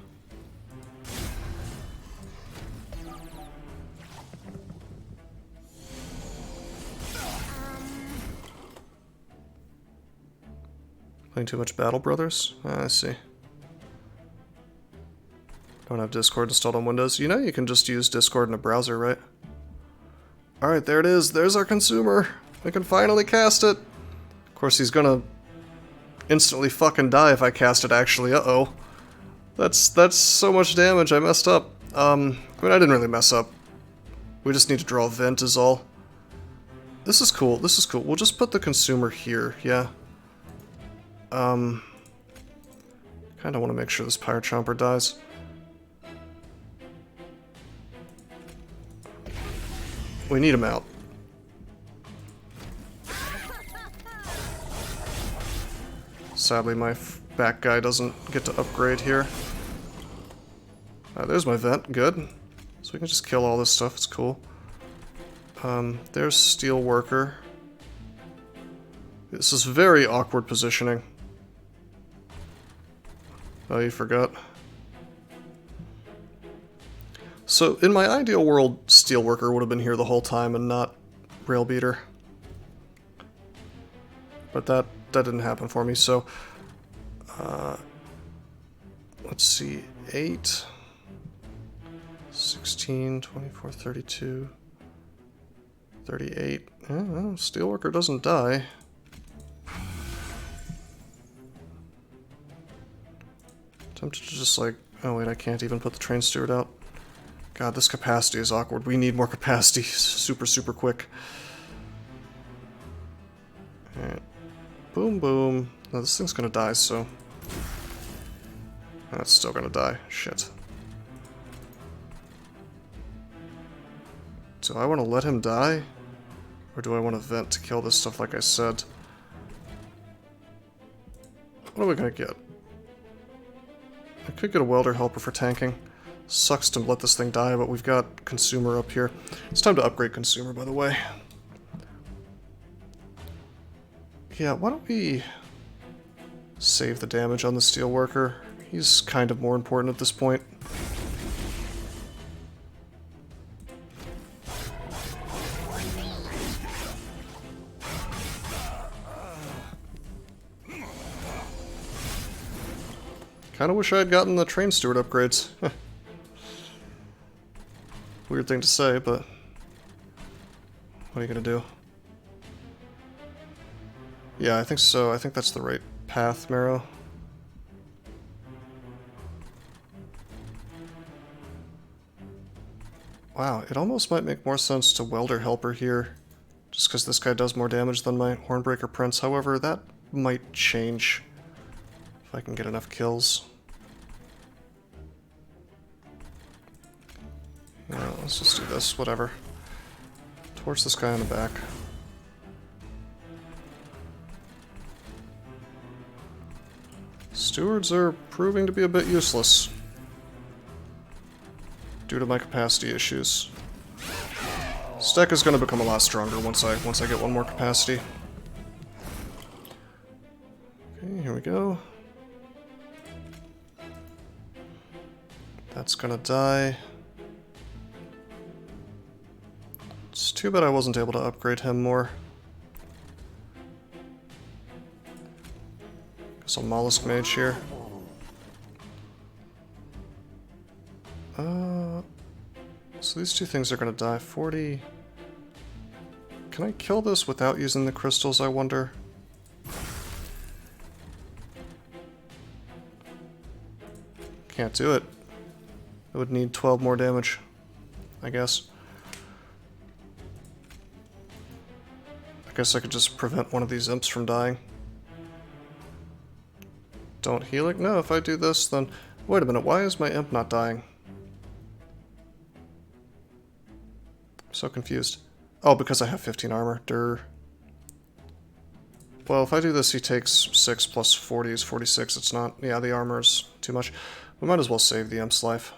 Playing too much Battle Brothers? I see. Don't have Discord installed on Windows. You know you can just use Discord in a browser, right? Alright, there it is. There's our consumer. We can finally cast it. Of course, he's gonna instantly fucking die if I cast it, actually. Uh-oh. That's so much damage. I messed up. I mean, I didn't really mess up. We just need to draw a vent is all. This is cool. This is cool. We'll just put the consumer here, yeah. Kinda want to make sure this Pyre Chomper dies. We need him out. Sadly, my back guy doesn't get to upgrade here. There's my vent. Good. So we can just kill all this stuff. It's cool. There's Steel Worker. This is very awkward positioning. Oh, you forgot. So, in my ideal world, Steelworker would have been here the whole time and not Railbeater. But that didn't happen for me, so... let's see, 8... 16, 24, 32... 38... Oh, Steelworker doesn't die. Tempted to just like... Oh wait, I can't even put the Train Steward out. God, this capacity is awkward. We need more capacity super, super quick. Alright. Boom, boom. Now this thing's gonna die, so... That's still gonna die. Shit. Do I want to let him die? Or do I want to vent to kill this stuff like I said? What are we gonna get? I could get a Welder Helper for tanking. Sucks to let this thing die, but we've got Consumer up here. It's time to upgrade Consumer, by the way. Yeah, why don't we save the damage on the Steelworker? He's kind of more important at this point. Kinda wish I had gotten the Train Steward upgrades. Weird thing to say, but what are you gonna do? Yeah, I think so. I think that's the right path, Marrow. Wow, it almost might make more sense to Welder Helper here, just because this guy does more damage than my Hornbreaker Prince. However, that might change if I can get enough kills. Yeah, let's just do this, whatever. Torch this guy on the back. Stewards are proving to be a bit useless due to my capacity issues. This deck is going to become a lot stronger once I get one more capacity. Okay, here we go. That's gonna die. It's too bad I wasn't able to upgrade him more. Guess I'll Mollusk Mage here. So these two things are gonna die. 40... Can I kill this without using the crystals, I wonder? Can't do it. It would need 12 more damage, I guess. I guess I could just prevent one of these imps from dying. Don't heal it? No, if I do this, then... Wait a minute, why is my imp not dying? I'm so confused. Oh, because I have 15 armor. Durr. Well, if I do this, he takes 6 plus 40 is 46. It's not... Yeah, the armor is too much. We might as well save the imp's life.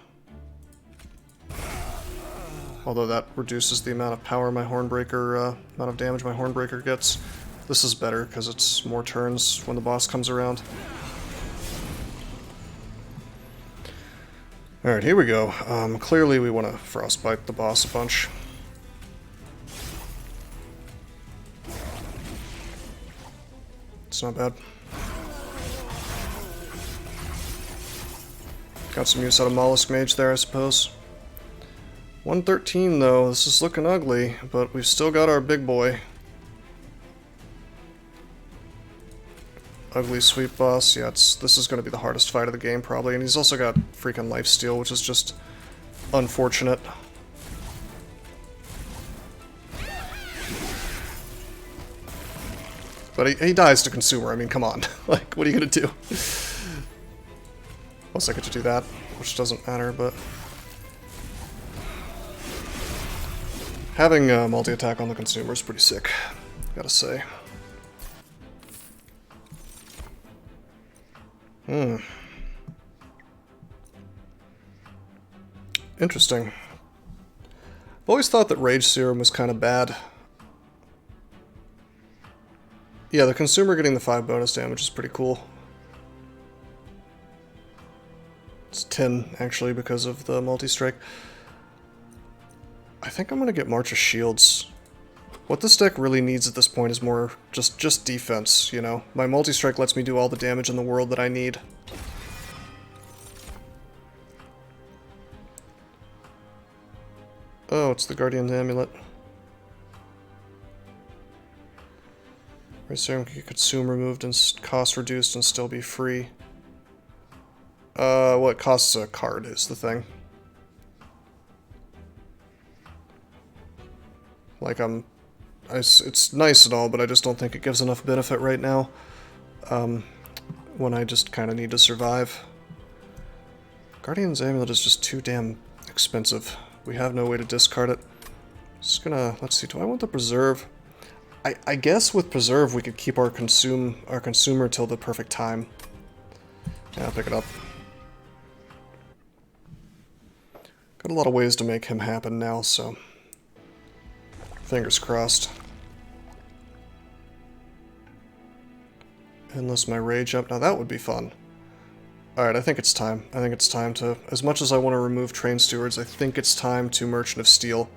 Although that reduces the amount of power my Hornbreaker, amount of damage my Hornbreaker gets. This is better, because it's more turns when the boss comes around. Alright, here we go. Clearly we want to Frostbite the boss a bunch. It's not bad. Got some use out of Mollusk Mage there, I suppose. 113 though, this is looking ugly, but we've still got our big boy. Ugly sweep boss, yeah, this is going to be the hardest fight of the game probably, and he's also got freaking lifesteal, which is just unfortunate. But he dies to Consumer, I mean, come on. Like, what are you going to do? Plus I get to do that, which doesn't matter, but... Having multi-attack on the Consumer is pretty sick, gotta say. Interesting. I've always thought that Rage Serum was kind of bad. Yeah, the Consumer getting the 5 bonus damage is pretty cool. It's 10, actually, because of the multi-strike. I think I'm going to get March of Shields. What this deck really needs at this point is more just defense, you know? My multi-strike lets me do all the damage in the world that I need. Oh, it's the Guardian's Amulet. Serum can consume removed and cost reduced and still be free. What costs a card is the thing. Like, it's nice and all, but I just don't think it gives enough benefit right now. When I just kind of need to survive. Guardian's Amulet is just too damn expensive. We have no way to discard it. Just gonna, let's see, do I want the Preserve? I guess with Preserve we could keep our Consumer till the perfect time. Yeah, I'll pick it up. Got a lot of ways to make him happen now, so... Fingers crossed. Enlist my Rage up. Now that would be fun. Alright, I think it's time. I think it's time to... As much as I want to remove Train Stewards, I think it's time to Merchant of Steel.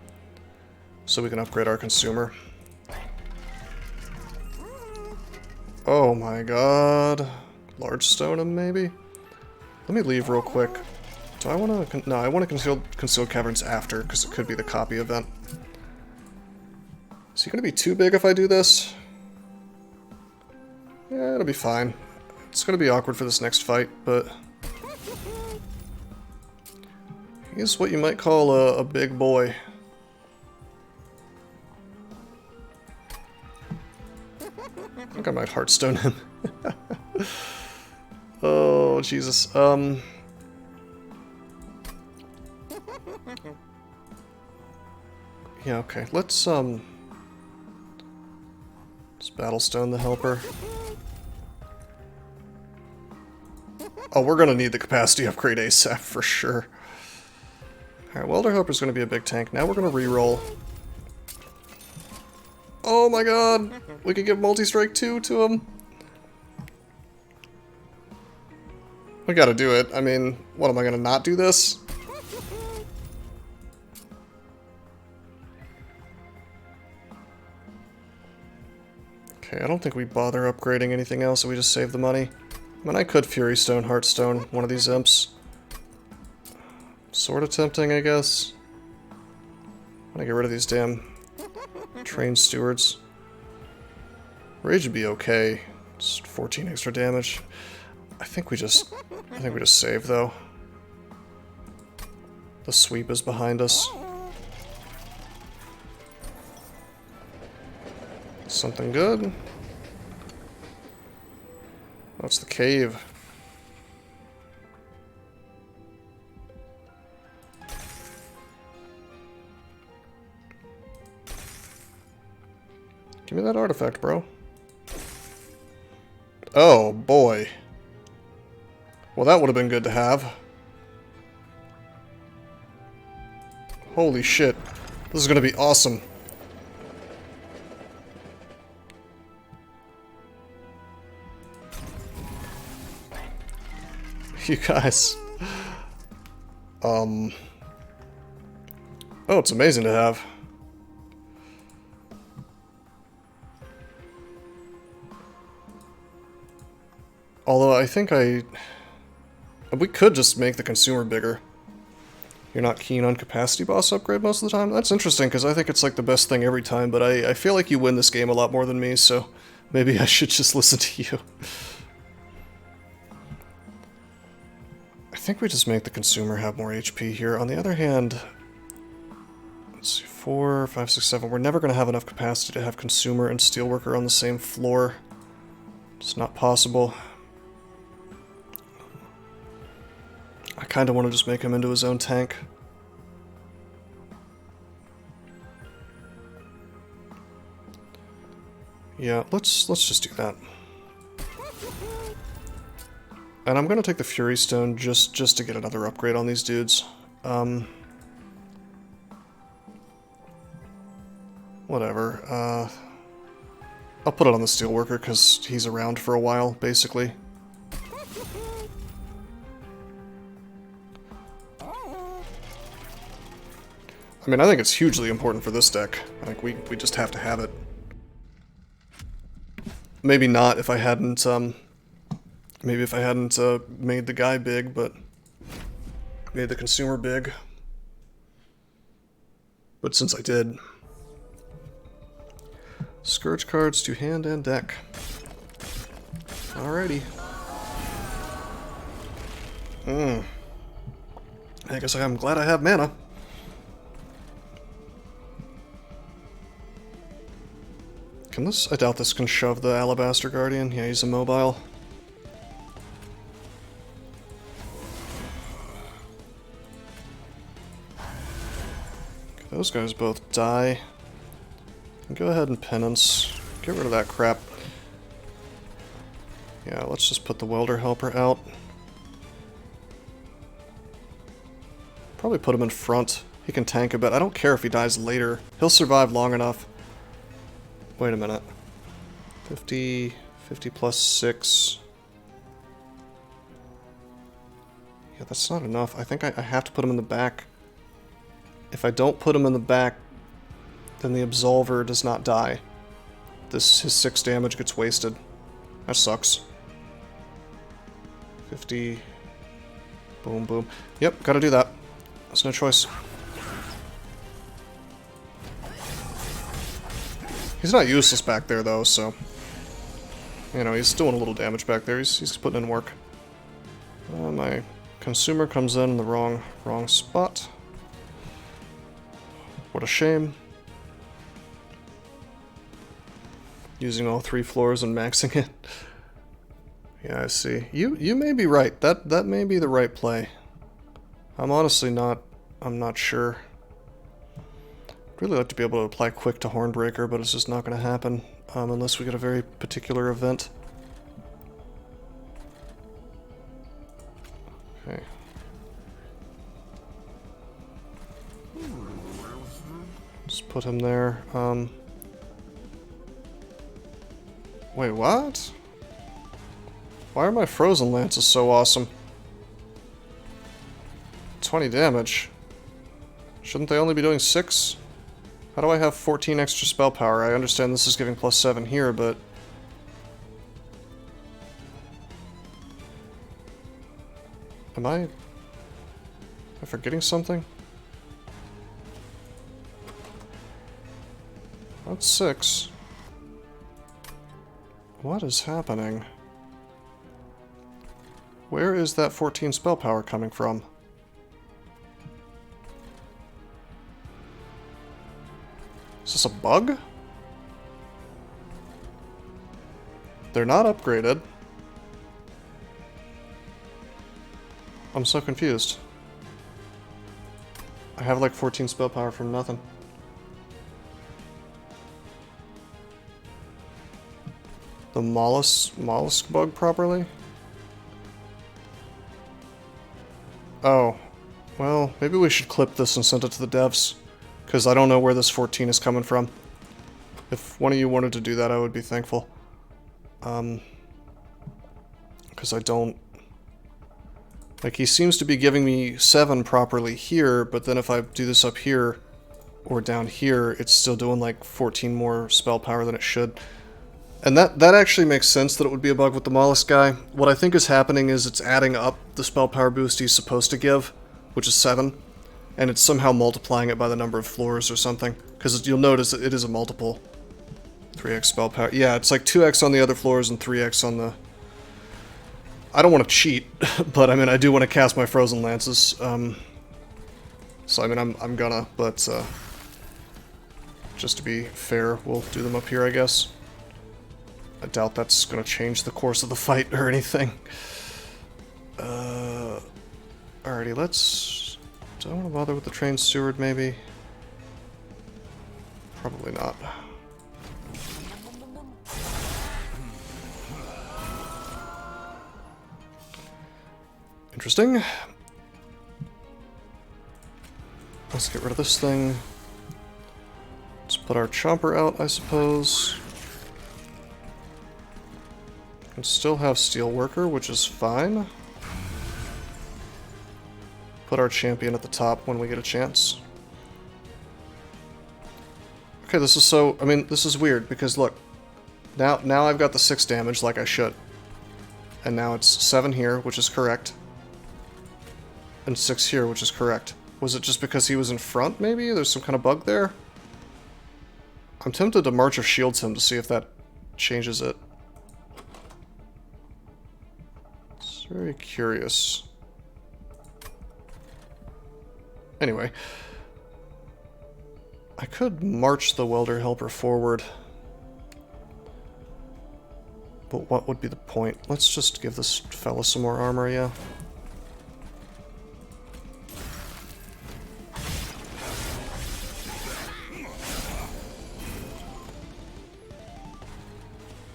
So we can upgrade our Consumer. Oh my god. Large stone him, maybe? Let me leave real quick. Do I want to... No, I want to conceal Caverns after, because it could be the copy event. Is he going to be too big if I do this? Yeah, it'll be fine. It's going to be awkward for this next fight, but... He's what you might call a big boy. I think I might Hearthstone him. Oh, Jesus. Yeah, okay. Let's Battlestone the Helper. Oh, we're gonna need the capacity upgrade ASAP for sure. Alright, Welder Helper's gonna be a big tank. Now we're gonna reroll. Oh my god! We could give Multi-Strike 2 to him. We gotta do it. I mean, what, am I gonna not do this? Okay, I don't think we bother upgrading anything else, so we just save the money. I mean, I could Fury Stone, Heartstone, one of these imps. Sort of tempting, I guess. I'm gonna get rid of these damn Train Stewards. Rage would be okay. Just 14 extra damage. I think we just save though. The sweep is behind us. Something good. Oh, it's the cave. Give me that artifact, bro. Oh, boy. Well, that would have been good to have. Holy shit. This is going to be awesome. You guys. Oh, it's amazing to have. Although I think I We could just make the consumer bigger. You're not keen on capacity boss upgrade most of the time? That's interesting, because I think it's like the best thing every time, but I feel like you win this game a lot more than me, so maybe I should just listen to you. I think we just make the consumer have more HP here. On the other hand, let's see, 4, 5, 6, 7. We're never going to have enough capacity to have consumer and steelworker on the same floor. It's not possible. I kind of want to just make him into his own tank. Yeah, let's just do that. And I'm gonna take the Fury Stone just to get another upgrade on these dudes. Whatever. I'll put it on the Steelworker because he's around for a while, basically. I mean, I think it's hugely important for this deck. I think we just have to have it. Maybe not if I hadn't, maybe if I hadn't made the guy big, but made the consumer big. But since I did. Scourge cards to hand and deck. Alrighty. I guess I'm glad I have mana. Can this? I doubt this can shove the Alabaster Guardian. Yeah, he's immobile. Okay, those guys both die. Go ahead and penance. Get rid of that crap. Yeah, let's just put the Welder Helper out. Probably put him in front. He can tank a bit. I don't care if he dies later. He'll survive long enough. Wait a minute. 50 plus 6. Yeah, that's not enough. I think I have to put him in the back. If I don't put him in the back, then the Absolver does not die. His 6 damage gets wasted. That sucks. 50. Boom, boom. Yep, gotta do that. There's no choice. He's not useless back there, though, so... You know, he's doing a little damage back there. He's putting in work. My consumer comes in the wrong spot. What a shame. Using all 3 floors and maxing it. Yeah, I see. You may be right. That may be the right play. I'm honestly not... I'm not sure. I'd really like to be able to apply quick to Hornbreaker, but it's just not going to happen unless we get a very particular event. Okay. Just put him there. Wait, what? Why are my Frozen Lances so awesome? 20 damage. Shouldn't they only be doing 6? How do I have 14 extra spell power? I understand this is giving +7 here, but... Am I forgetting something? That's 6. What is happening? Where is that 14 spell power coming from? Is this a bug? They're not upgraded. I'm so confused. I have like 14 spell power from nothing. The mollusk bug properly? Oh. Well, maybe we should clip this and send it to the devs. Because I don't know where this 14 is coming from. If one of you wanted to do that, I would be thankful. Because I don't... Like, he seems to be giving me 7 properly here, but then if I do this up here, or down here, it's still doing like 14 more spell power than it should. And that actually makes sense that it would be a bug with the Mollusk guy. What I think is happening is it's adding up the spell power boost he's supposed to give, which is 7, and it's somehow multiplying it by the number of floors or something. Because you'll notice that it is a multiple. 3x spell power. Yeah, it's like 2x on the other floors and 3x on the... I don't want to cheat, but I mean, I do want to cast my Frozen Lances. So I mean, I'm gonna, but just to be fair, we'll do them up here, I guess. I doubt that's gonna change the course of the fight or anything. Alrighty, let's... Do I want to bother with the train steward, maybe? Probably not. Interesting. Let's get rid of this thing. Let's put our chomper out, I suppose. Can still have Steelworker, which is fine. Put our champion at the top when we get a chance. Okay, this is so... I mean, this is weird, because look. Now I've got the 6 damage like I should. And now it's 7 here, which is correct. And 6 here, which is correct. Was it just because he was in front, maybe? There's some kind of bug there? I'm tempted to March of Shields him to see if that changes it. It's very curious. Anyway. I could march the Welder Helper forward. But what would be the point? Let's just give this fella some more armor, yeah.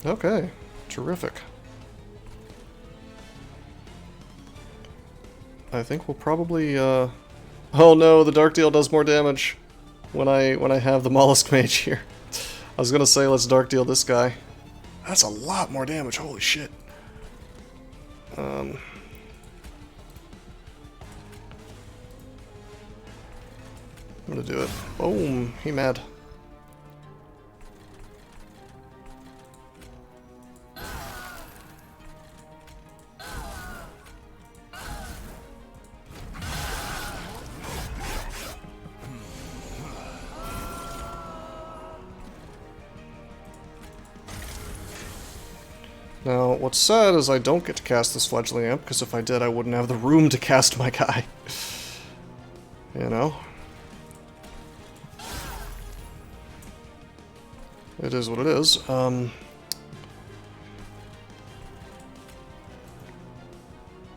Okay, terrific. I think we'll probably, Oh no, the Dark Deal does more damage when I have the Mollusk Mage here. I was gonna say let's Dark Deal this guy. That's a lot more damage, holy shit. I'm gonna do it. Boom, he mad. Now, what's sad is I don't get to cast this Fledgling Imp, because if I did, I wouldn't have the room to cast my guy. You know? It is what it is.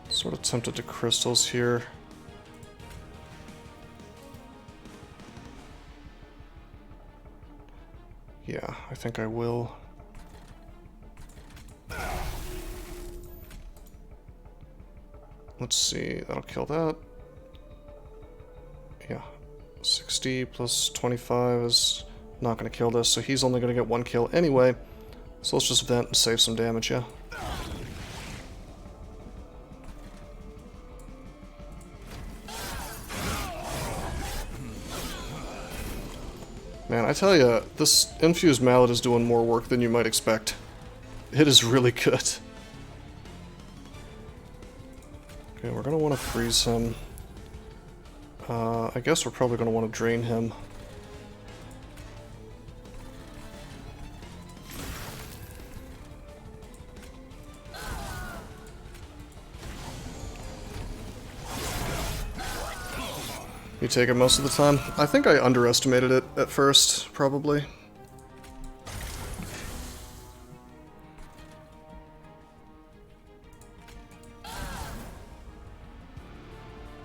Sort of tempted to crystals here. Yeah, I think I will. Let's see, that'll kill that. Yeah, 60 plus 25 is not going to kill this, so he's only going to get 1 kill anyway. So let's just vent and save some damage, yeah. Man, I tell you, this Infused Mallet is doing more work than you might expect. It is really good. Okay, we're going to want to freeze him. I guess we're probably going to want to drain him. You take it most of the time? I think I underestimated it at first, probably.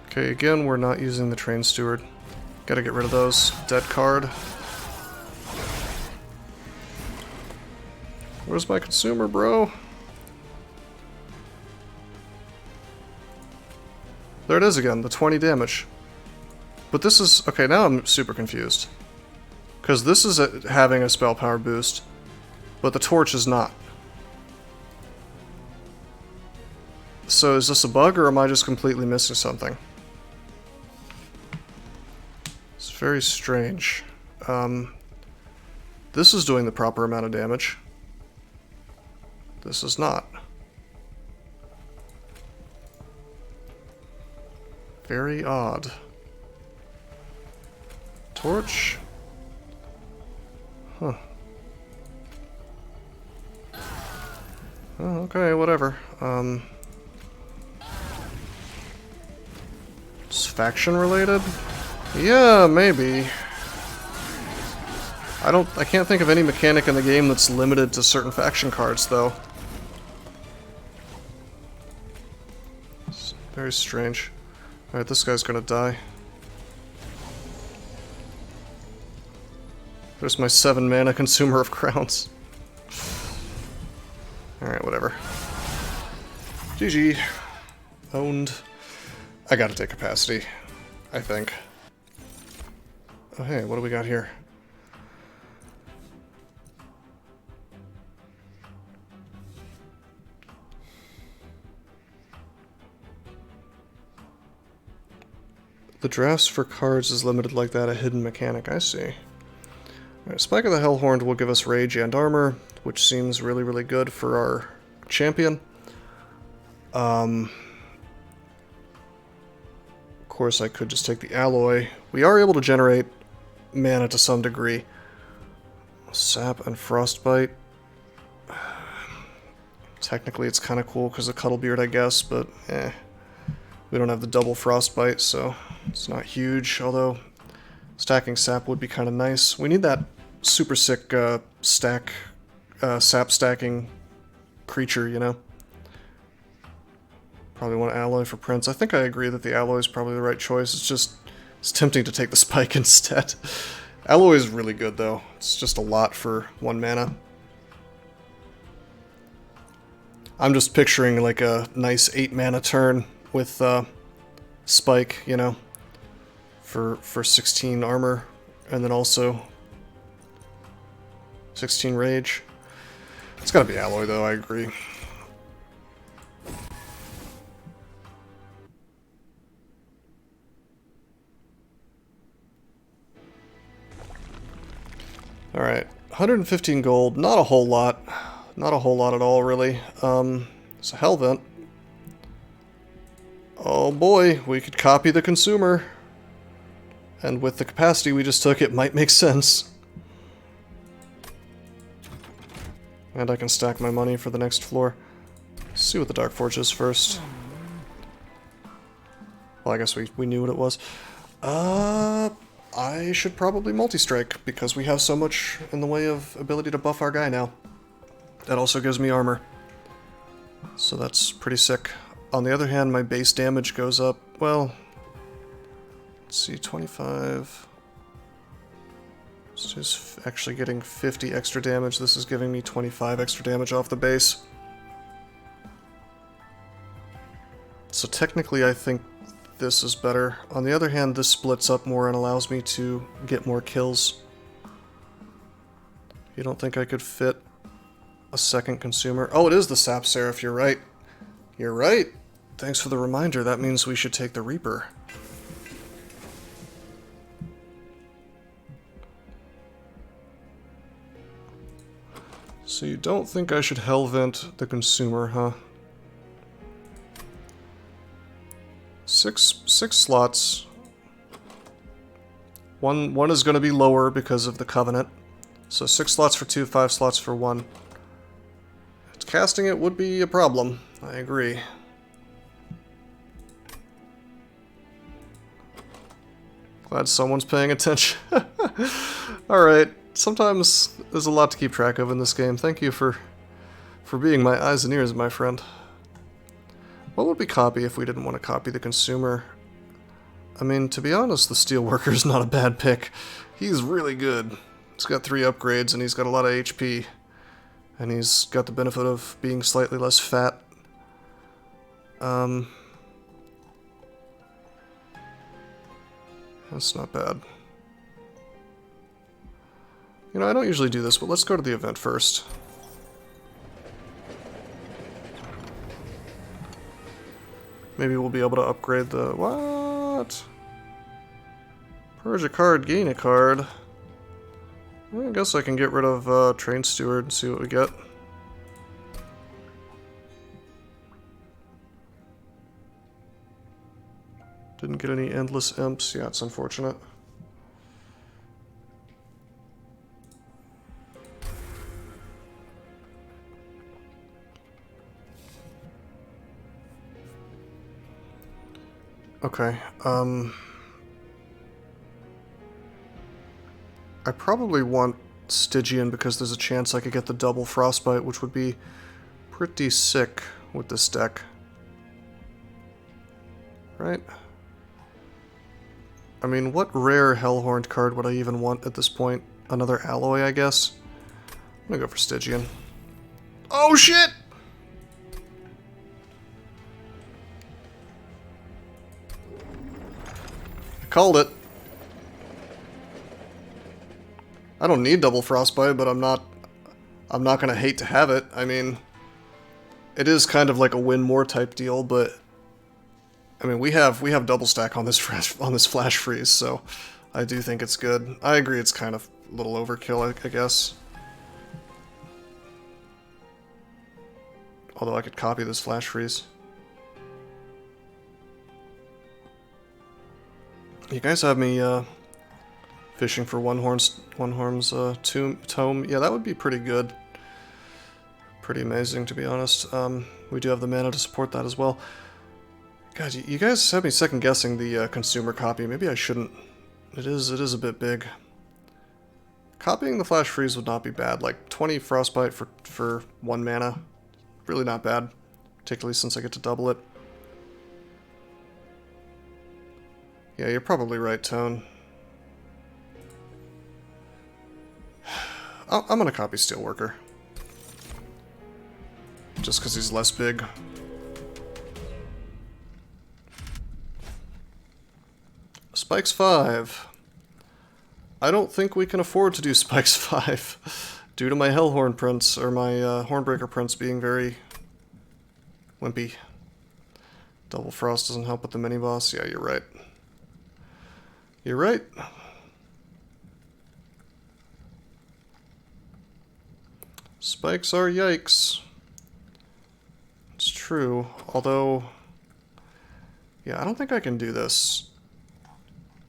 Okay, again, we're not using the Train Steward. Gotta get rid of those. Dead card. Where's my consumer, bro? There it is again, the 20 damage. But this is... okay, now I'm super confused. Because this is having a spell power boost, but the torch is not. So is this a bug, or am I just completely missing something? It's very strange. This is doing the proper amount of damage. this is not. Very odd. Torch? Huh. Oh, okay, whatever. It's faction related? Yeah, maybe. I can't think of any mechanic in the game that's limited to certain faction cards, though. It's very strange. Alright, this guy's gonna die. There's my 7 mana consumer of crowns. Alright, whatever. GG. Owned. I gotta take capacity, I think. Oh hey, what do we got here? The drafts for cards is limited like that, a hidden mechanic, I see. Alright, Spike of the Hellhorned will give us rage and armor, which seems really, really good for our champion. Of course, I could just take the alloy. We are able to generate mana to some degree. Sap and Frostbite. Technically, it's kind of cool because of Cuddlebeard, I guess, but eh. We don't have the double Frostbite, so it's not huge, although stacking Sap would be kind of nice. We need that super sick Sap stacking creature, you know? Probably want alloy for Prince. I think I agree that the alloy is probably the right choice. It's tempting to take the Spike instead. Alloy is really good, though. It's just a lot for 1 mana. I'm just picturing like a nice 8 mana turn with Spike, you know, for 16 armor, and then also 16 rage. It's gotta be alloy, though, I agree. Alright, 115 gold, not a whole lot. Not a whole lot at all, really. It's a Hell Vent. Oh boy, we could copy the consumer. And with the capacity we just took, it might make sense. And I can stack my money for the next floor. Let's see what the Dark Forge is first. Well, I guess we knew what it was. I should probably multi-strike, because we have so much in the way of ability to buff our guy now. That also gives me armor. So that's pretty sick. On the other hand, my base damage goes up, well, let's see, 25. It's just actually getting 50 extra damage. This is giving me 25 extra damage off the base. So technically I think this is better. On the other hand, this splits up more and allows me to get more kills. You don't think I could fit a second consumer? Oh, it is the Sap Seraph, you're right. You're right. Thanks for the reminder. That means we should take the Reaper. So you don't think I should Hellvent the consumer, huh? Six slots. One is going to be lower because of the Covenant. So 6 slots for 2, 5 slots for 1. Casting it would be a problem. I agree. Glad someone's paying attention. Alright, sometimes there's a lot to keep track of in this game. Thank you for being my eyes and ears, my friend. What would we copy if we didn't want to copy the consumer? I mean, to be honest, the Steelworker's not a bad pick. He's really good. He's got 3 upgrades and he's got a lot of HP. And he's got the benefit of being slightly less fat. That's not bad. You know, I don't usually do this, but let's go to the event first. Maybe we'll be able to upgrade the... What? Purge a card, gain a card. Well, I guess I can get rid of Train Steward and see what we get. Didn't get any endless imps. Yeah, it's unfortunate. Okay, I probably want Stygian because there's a chance I could get the double frostbite, which would be pretty sick with this deck. Right? I mean, what rare Hellhorned card would I even want at this point? Another alloy, I guess? I'm gonna go for Stygian. Oh shit! I called it. I don't need double frostbite, but I'm not gonna hate to have it. I mean, it is kind of like a win more type deal, but I mean, we have double stack on this flash freeze, so I do think it's good. I agree, it's kind of a little overkill, I guess. Although I could copy this flash freeze. You guys have me fishing for One Horn's tome. Yeah, that would be pretty good. Pretty amazing, to be honest. We do have the mana to support that as well. God, you guys have me second guessing the consumer copy. Maybe I shouldn't. It is a bit big. Copying the flash freeze would not be bad. Like 20 frostbite for 1 mana, really not bad. Particularly since I get to double it. Yeah, you're probably right, Tone. I'm gonna copy Steelworker. Just because he's less big. Spikes 5. I don't think we can afford to do Spikes 5 due to my Hellhorn prints, or my Hornbreaker prints being very wimpy. Double Frost doesn't help with the mini-boss. Yeah, you're right. You're right. Spikes are yikes. It's true, although... Yeah, I don't think I can do this.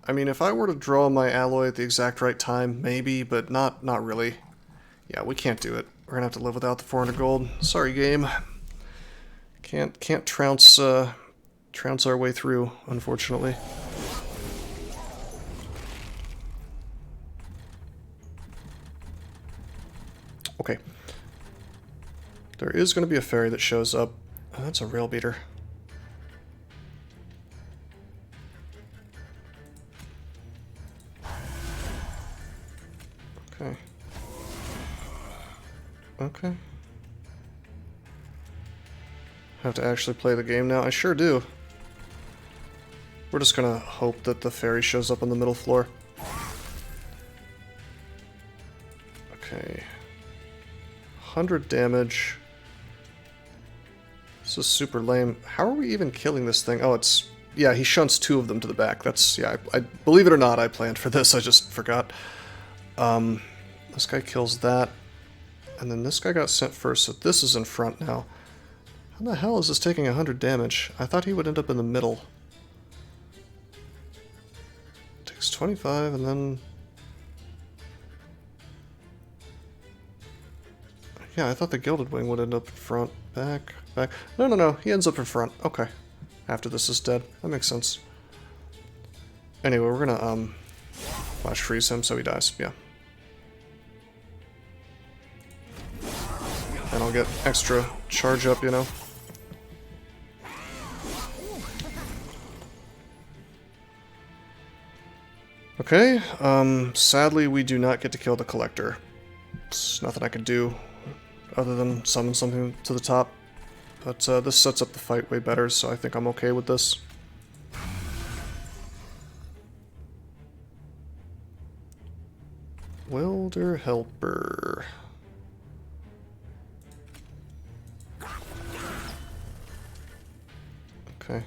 I mean, if I were to draw my alloy at the exact right time, maybe, but not really. Yeah, we can't do it. We're gonna have to live without the 400 gold. Sorry, game. Can't trounce our way through, unfortunately. Okay. There is going to be a fairy that shows up. Oh, that's a rail beater. Okay. Okay. Have to actually play the game now? I sure do. We're just gonna hope that the fairy shows up on the middle floor. Okay. 100 damage. This is super lame. How are we even killing this thing? Oh, it's... Yeah, he shunts 2 of them to the back. That's... Yeah, I believe it or not, I planned for this. I just forgot. This guy kills that. And then this guy got sent first, so this is in front now. How the hell is this taking 100 damage? I thought he would end up in the middle. Takes 25, and then... Yeah, I thought the Gilded Wing would end up in front. Back. No, he ends up in front. Okay. After this is dead. That makes sense. Anyway, we're gonna, flash freeze him so he dies. Yeah. And I'll get extra charge up, you know. Okay, sadly we do not get to kill the Collector. There's nothing I can do other than summon something to the top. But this sets up the fight way better, so I think I'm okay with this. Welder Helper. Okay.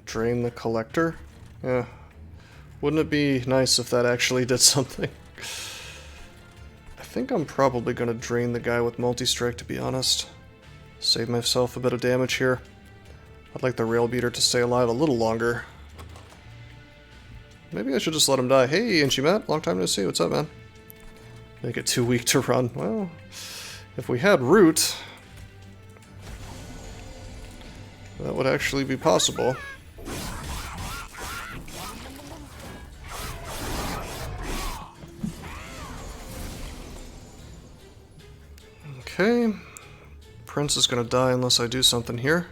Drain the Collector? Yeah. Wouldn't it be nice if that actually did something? I think I'm probably going to drain the guy with multi-strike, to be honest. Save myself a bit of damage here. I'd like the rail beater to stay alive a little longer. Maybe I should just let him die. Hey, Inchimat, long time no see. What's up, man? Make it too weak to run. Well, if we had root, that would actually be possible. Okay. Prince is going to die unless I do something here.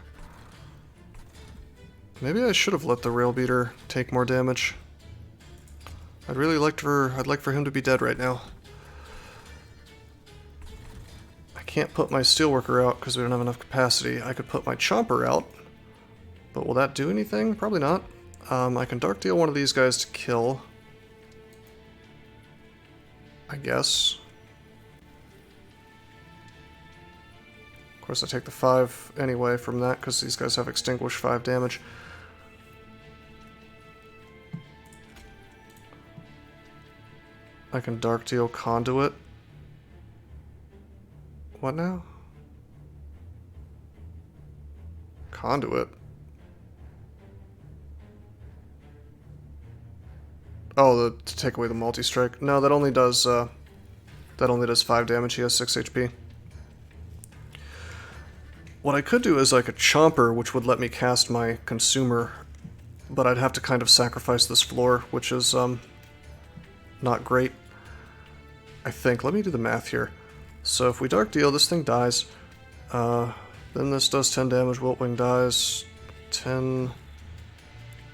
Maybe I should have let the rail beater take more damage. I'd like for him to be dead right now. I can't put my steelworker out because we don't have enough capacity. I could put my chomper out, but will that do anything? Probably not. I can dark deal one of these guys to kill, I guess. Of course, I take the 5 anyway from that because these guys have extinguish 5 damage. I can dark deal conduit. What now? Conduit? Oh, to take away the multi-strike. No, that only does 5 damage. He has 6 HP. What I could do is like a chomper, which would let me cast my consumer, but I'd have to kind of sacrifice this floor, which is not great. I think. Let me do the math here. So if we dark deal, this thing dies. Then this does 10 damage. Wiltwing dies. 10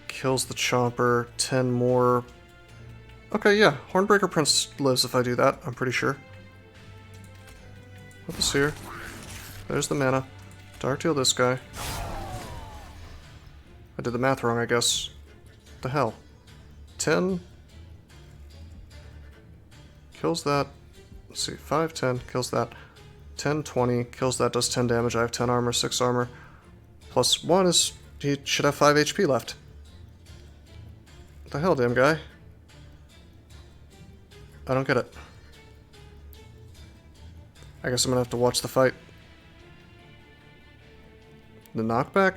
kills the chomper. 10 more. Okay, yeah. Hornbreaker Prince lives if I do that. I'm pretty sure. What's this here? There's the mana. Dark deal this guy. I did the math wrong, I guess. What the hell? 10 kills that. Let's see, 5, 10 kills that. 10, 20 kills that, does 10 damage. I have 10 armor, 6 armor. Plus 1 is, he should have 5 HP left. What the hell, damn guy? I don't get it. I guess I'm gonna have to watch the fight. The knockback?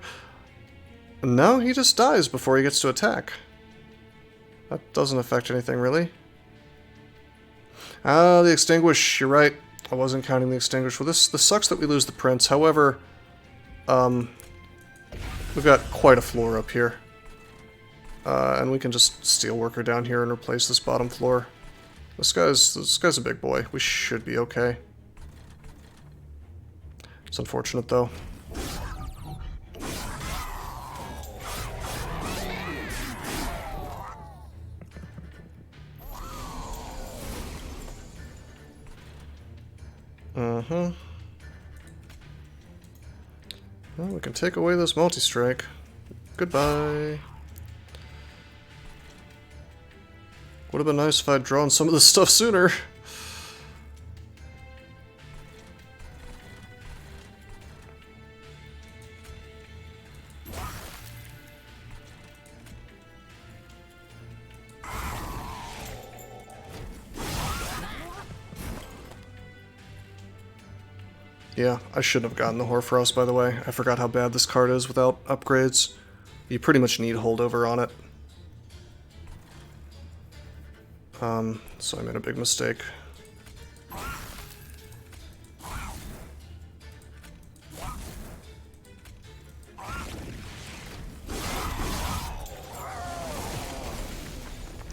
No, he just dies before he gets to attack. That doesn't affect anything, really. Ah, the extinguish, you're right. I wasn't counting the extinguish. Well, this sucks that we lose the prince. However, we've got quite a floor up here. And we can just steelworker down here and replace this bottom floor. This guy's a big boy. We should be okay. It's unfortunate, though. Well, we can take away this multi-strike. Goodbye. Would have been nice if I'd drawn some of this stuff sooner. Yeah, I shouldn't have gotten the Hoarfrost, by the way. I forgot how bad this card is without upgrades. You pretty much need holdover on it. So I made a big mistake.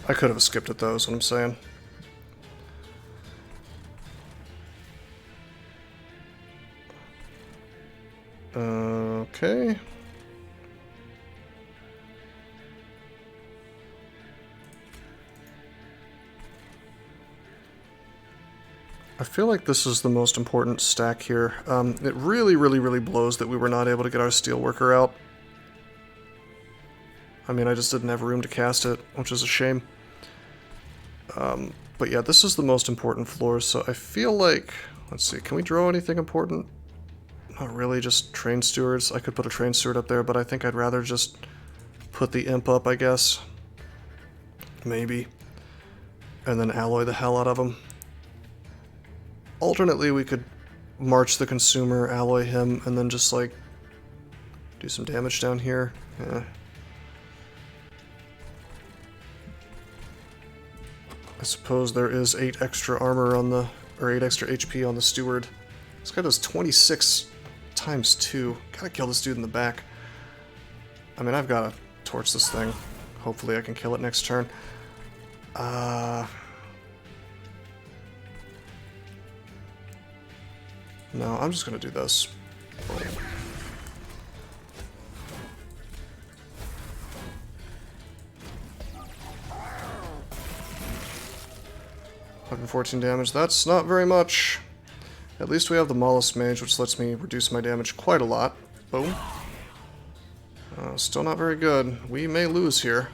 I could have skipped it though, is what I'm saying. Okay. I feel like this is the most important stack here. It really blows that we were not able to get our steelworker out. I mean, I just didn't have room to cast it, which is a shame. But yeah, this is the most important floor, so I feel like... Let's see, can we draw anything important? Not really, just train stewards. I could put a train steward up there, but I think I'd rather just put the imp up, I guess. Maybe. And then alloy the hell out of them. Alternately, we could march the consumer, alloy him, and then just, like, do some damage down here. Yeah. I suppose there is 8 extra armor on the, or 8 extra HP on the steward. This guy does 26 times 2. Gotta kill this dude in the back. I mean, I've gotta torch this thing. Hopefully I can kill it next turn. No, I'm just gonna do this. 114 damage. That's not very much. At least we have the Mollusk Mage, which lets me reduce my damage quite a lot. Boom. Still not very good. We may lose here.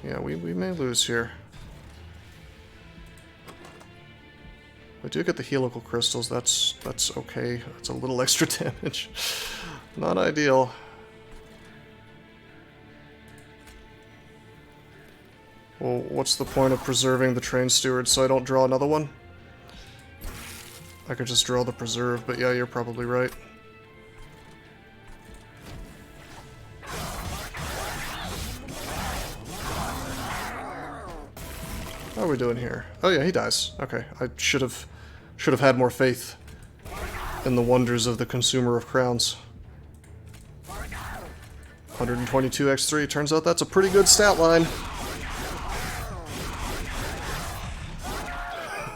Yeah, we may lose here. We do get the helical crystals. That's okay. That's a little extra damage. Not ideal. Well, what's the point of preserving the train steward so I don't draw another one? I could just draw the preserve, but yeah, you're probably right. How are we doing here? Oh yeah, he dies. Okay, I should have had more faith in the wonders of the consumer of crowns. 122 x3. Turns out that's a pretty good stat line.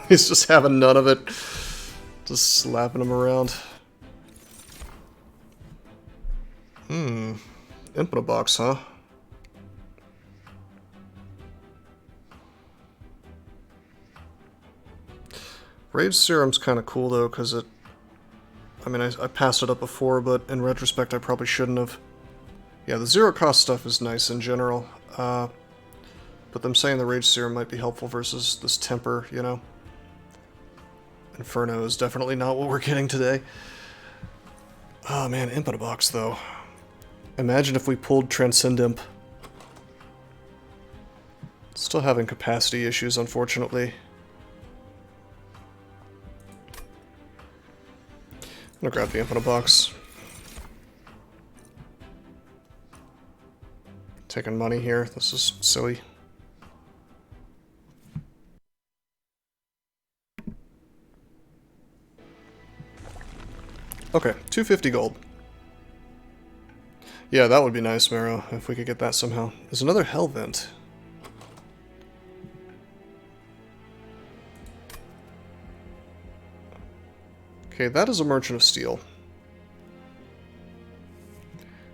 He's just having none of it. Just slapping him around. Infinite box, huh? Rage Serum's kind of cool, though, because it... I mean, I passed it up before, but in retrospect, I probably shouldn't have. Yeah, the zero-cost stuff is nice in general. But them saying the Rage Serum might be helpful versus this Temper, you know? Inferno is definitely not what we're getting today. Oh man, Imp in a box, though. Imagine if we pulled Transcend Imp. Still having capacity issues, unfortunately. I'm gonna grab the Imp in a box. Taking money here. This is silly. Okay, 250 gold. Yeah, that would be nice, Marrow, if we could get that somehow. There's another Hell Vent. Okay, that is a Merchant of Steel.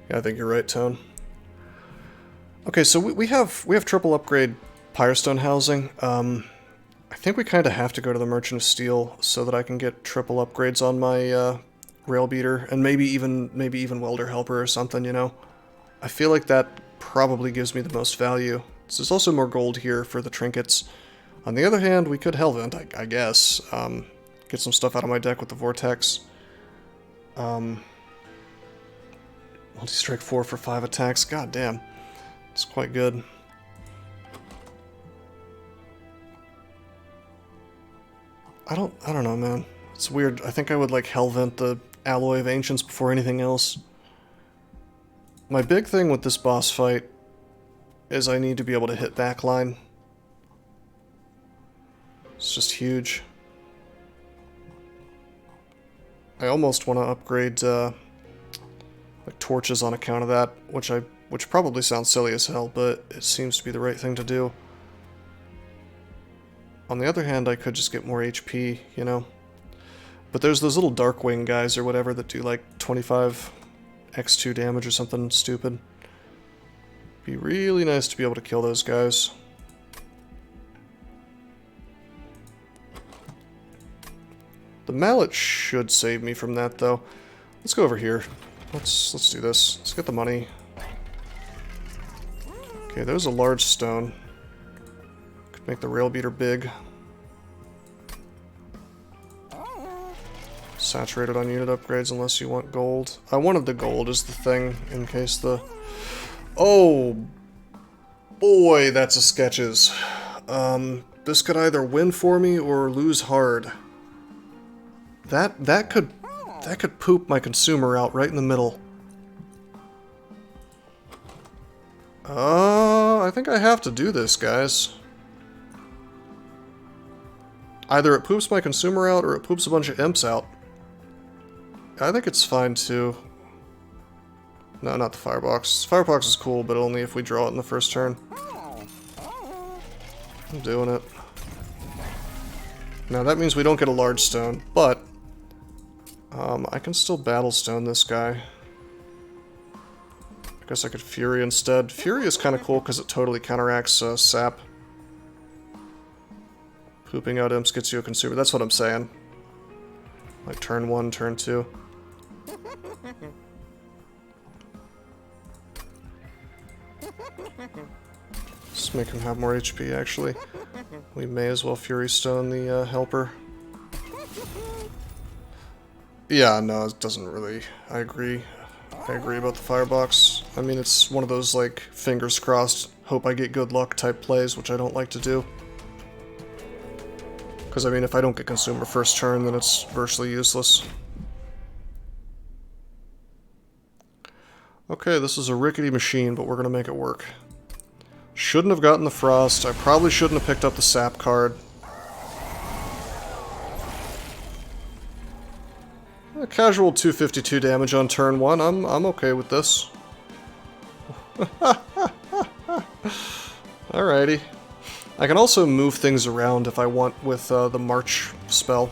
Yeah, I think you're right, Tone. Okay, so we have triple upgrade Pyrestone housing. I think we kind of have to go to the Merchant of Steel so that I can get triple upgrades on my Rail Beater, and maybe even Welder Helper or something, you know? I feel like that probably gives me the most value. So there's also more gold here for the trinkets. On the other hand, we could Hellvent, I guess. Get some stuff out of my deck with the Vortex. Multi-strike 4 for 5 attacks. God damn. It's quite good. I don't know, man. It's weird. I think I would like Hellvent the Alloy of Ancients before anything else. My big thing with this boss fight is I need to be able to hit backline. It's just huge. I almost want to upgrade like torches on account of that, which probably sounds silly as hell, but it seems to be the right thing to do. On the other hand, I could just get more HP, you know. But there's those little Darkwing guys or whatever that do like 25 x2 damage or something stupid. Be really nice to be able to kill those guys. The mallet should save me from that, though. Let's go over here. Let's do this. Let's get the money. Okay, there's a large stone. Could make the rail beater big. Saturated on unit upgrades unless you want gold. I wanted the gold is the thing in case the... Oh! Boy, that's a sketches. This could either win for me or lose hard. That could poop my consumer out right in the middle. I think I have to do this, guys. Either it poops my consumer out or it poops a bunch of imps out. I think it's fine too. No, not the firebox. Firebox is cool, but only if we draw it in the first turn. I'm doing it. Now that means we don't get a large stone, but I can still battle stone this guy. I guess I could Fury instead. Fury is kind of cool because it totally counteracts sap. Pooping out imps gets you a consumer. That's what I'm saying. Like turn 1, turn 2. Let's make him have more HP, actually. We may as well Fury Stone the helper. Yeah, no, it doesn't really... I agree. I agree about the firebox. I mean, it's one of those, like, fingers crossed, hope I get good luck type plays, which I don't like to do. Because, I mean, if I don't get consumer first turn, then it's virtually useless. Okay, this is a rickety machine, but we're going to make it work. Shouldn't have gotten the frost. I probably shouldn't have picked up the sap card. A casual 252 damage on turn 1. I'm okay with this. Alrighty. I can also move things around if I want with the March spell,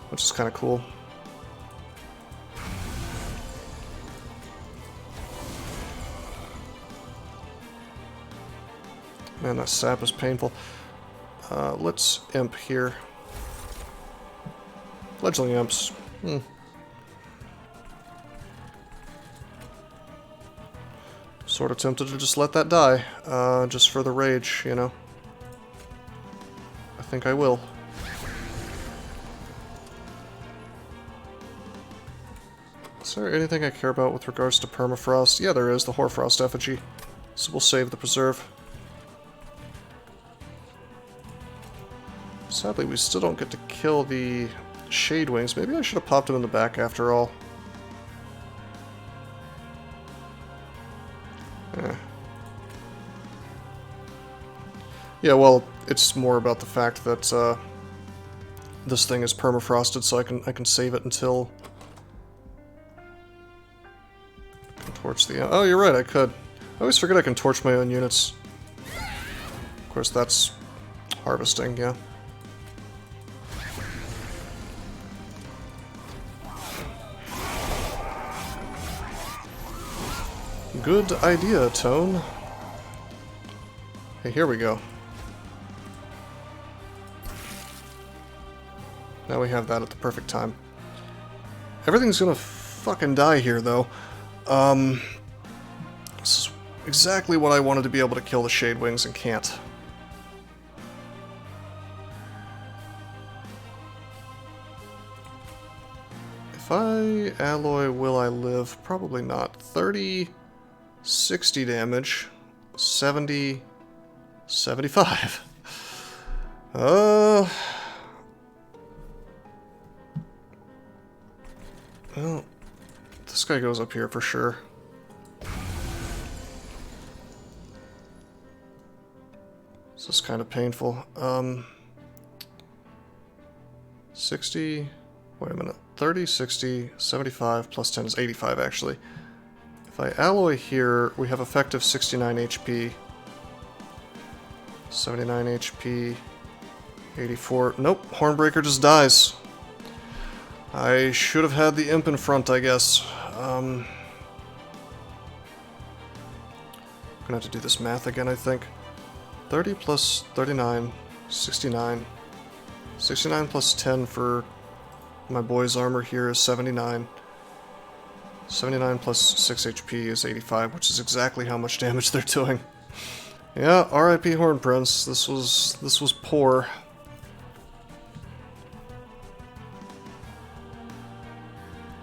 which is kind of cool. Man, that sap is painful. Let's imp here. Fledgling imps. Sort of tempted to just let that die, just for the rage, you know. I think I will. Is there anything I care about with regards to permafrost? Yeah, there is, the Hoarfrost effigy. So we'll save the preserve. Sadly, we still don't get to kill the Shade Wings. Maybe I should have popped him in the back after all. Yeah, well, it's more about the fact that this thing is permafrosted, so I can save it until I can torch the. Oh, you're right, I could. I always forget I can torch my own units. Of course, that's harvesting, yeah. Good idea, Tone. Hey, here we go. Now we have that at the perfect time. Everything's gonna fucking die here, though. This is exactly what I wanted to be able to kill the Shade Wings and can't. If I alloy, will I live? Probably not. 30, 60 damage, 70, 75. Well, this guy goes up here for sure. This is kind of painful. 60, wait a minute, 30, 60, 75 plus 10 is 85 actually. If I alloy here, we have effective 69 HP. 79 HP, 84, nope, Hornbreaker just dies. I should have had the imp in front, I guess. I'm gonna have to do this math again, I think. 30 plus 39, 69. 69 plus 10 for my boy's armor here is 79. 79 plus 6 HP is 85, which is exactly how much damage they're doing. Yeah, R.I.P. Horn Prince. This was poor.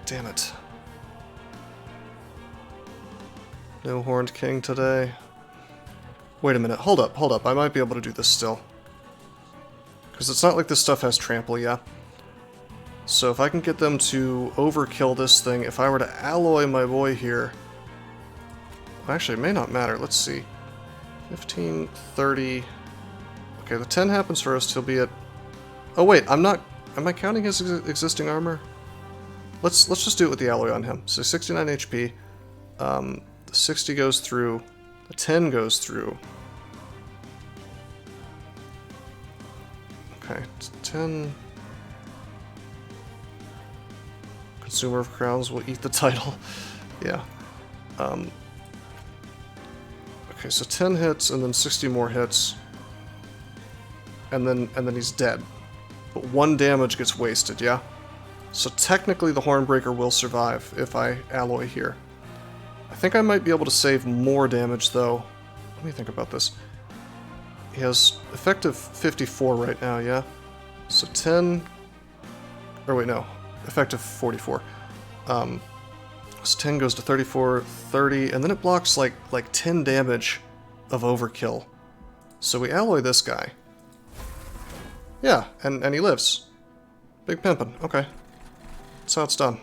Damn it. No Horned King today. Wait a minute, hold up. I might be able to do this still. Because it's not like this stuff has trample, yeah. So if I can get them to overkill this thing, if I were to alloy my boy here... Actually, it may not matter. Let's see. 15, 30... Okay, the 10 happens first. He'll be at... Oh wait, I'm not... Am I counting his existing armor? Let's just do it with the alloy on him. So 69 HP. The 60 goes through. The 10 goes through. Okay, 10... Consumer of Crowns will eat the title. Yeah. Okay, so 10 hits and then 60 more hits. And then he's dead. But 1 damage gets wasted, yeah? So technically the Hornbreaker will survive if I alloy here. I think I might be able to save more damage, though. Let me think about this. He has effective 54 right now, yeah? So 10... Or wait, no. Effective 44. So 10 goes to 34, 30, and then it blocks like 10 damage of overkill. So we alloy this guy. Yeah, and he lives. Big pimpin'. Okay. That's how it's done.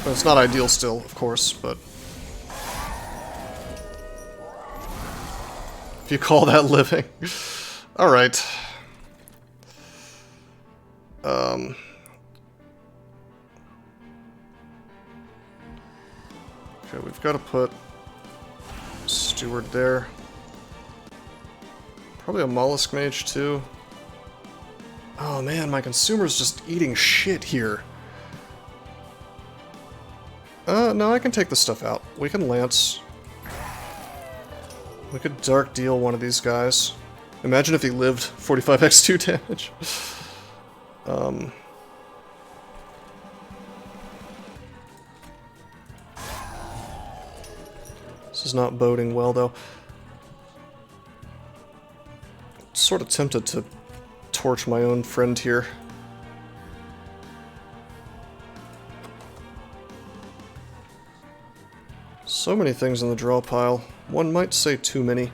Well, it's not ideal still, of course, but... If you call that living. Alright. Okay, we've got to put Steward there. Probably a Mollusk Mage, too. Oh man, my consumer's just eating shit here. No, I can take this stuff out. We can Lance. We could Dark Deal one of these guys. Imagine if he lived 45x2 damage. This is not boding well, though. Sort of tempted to torch my own friend here. So many things in the draw pile. One might say too many.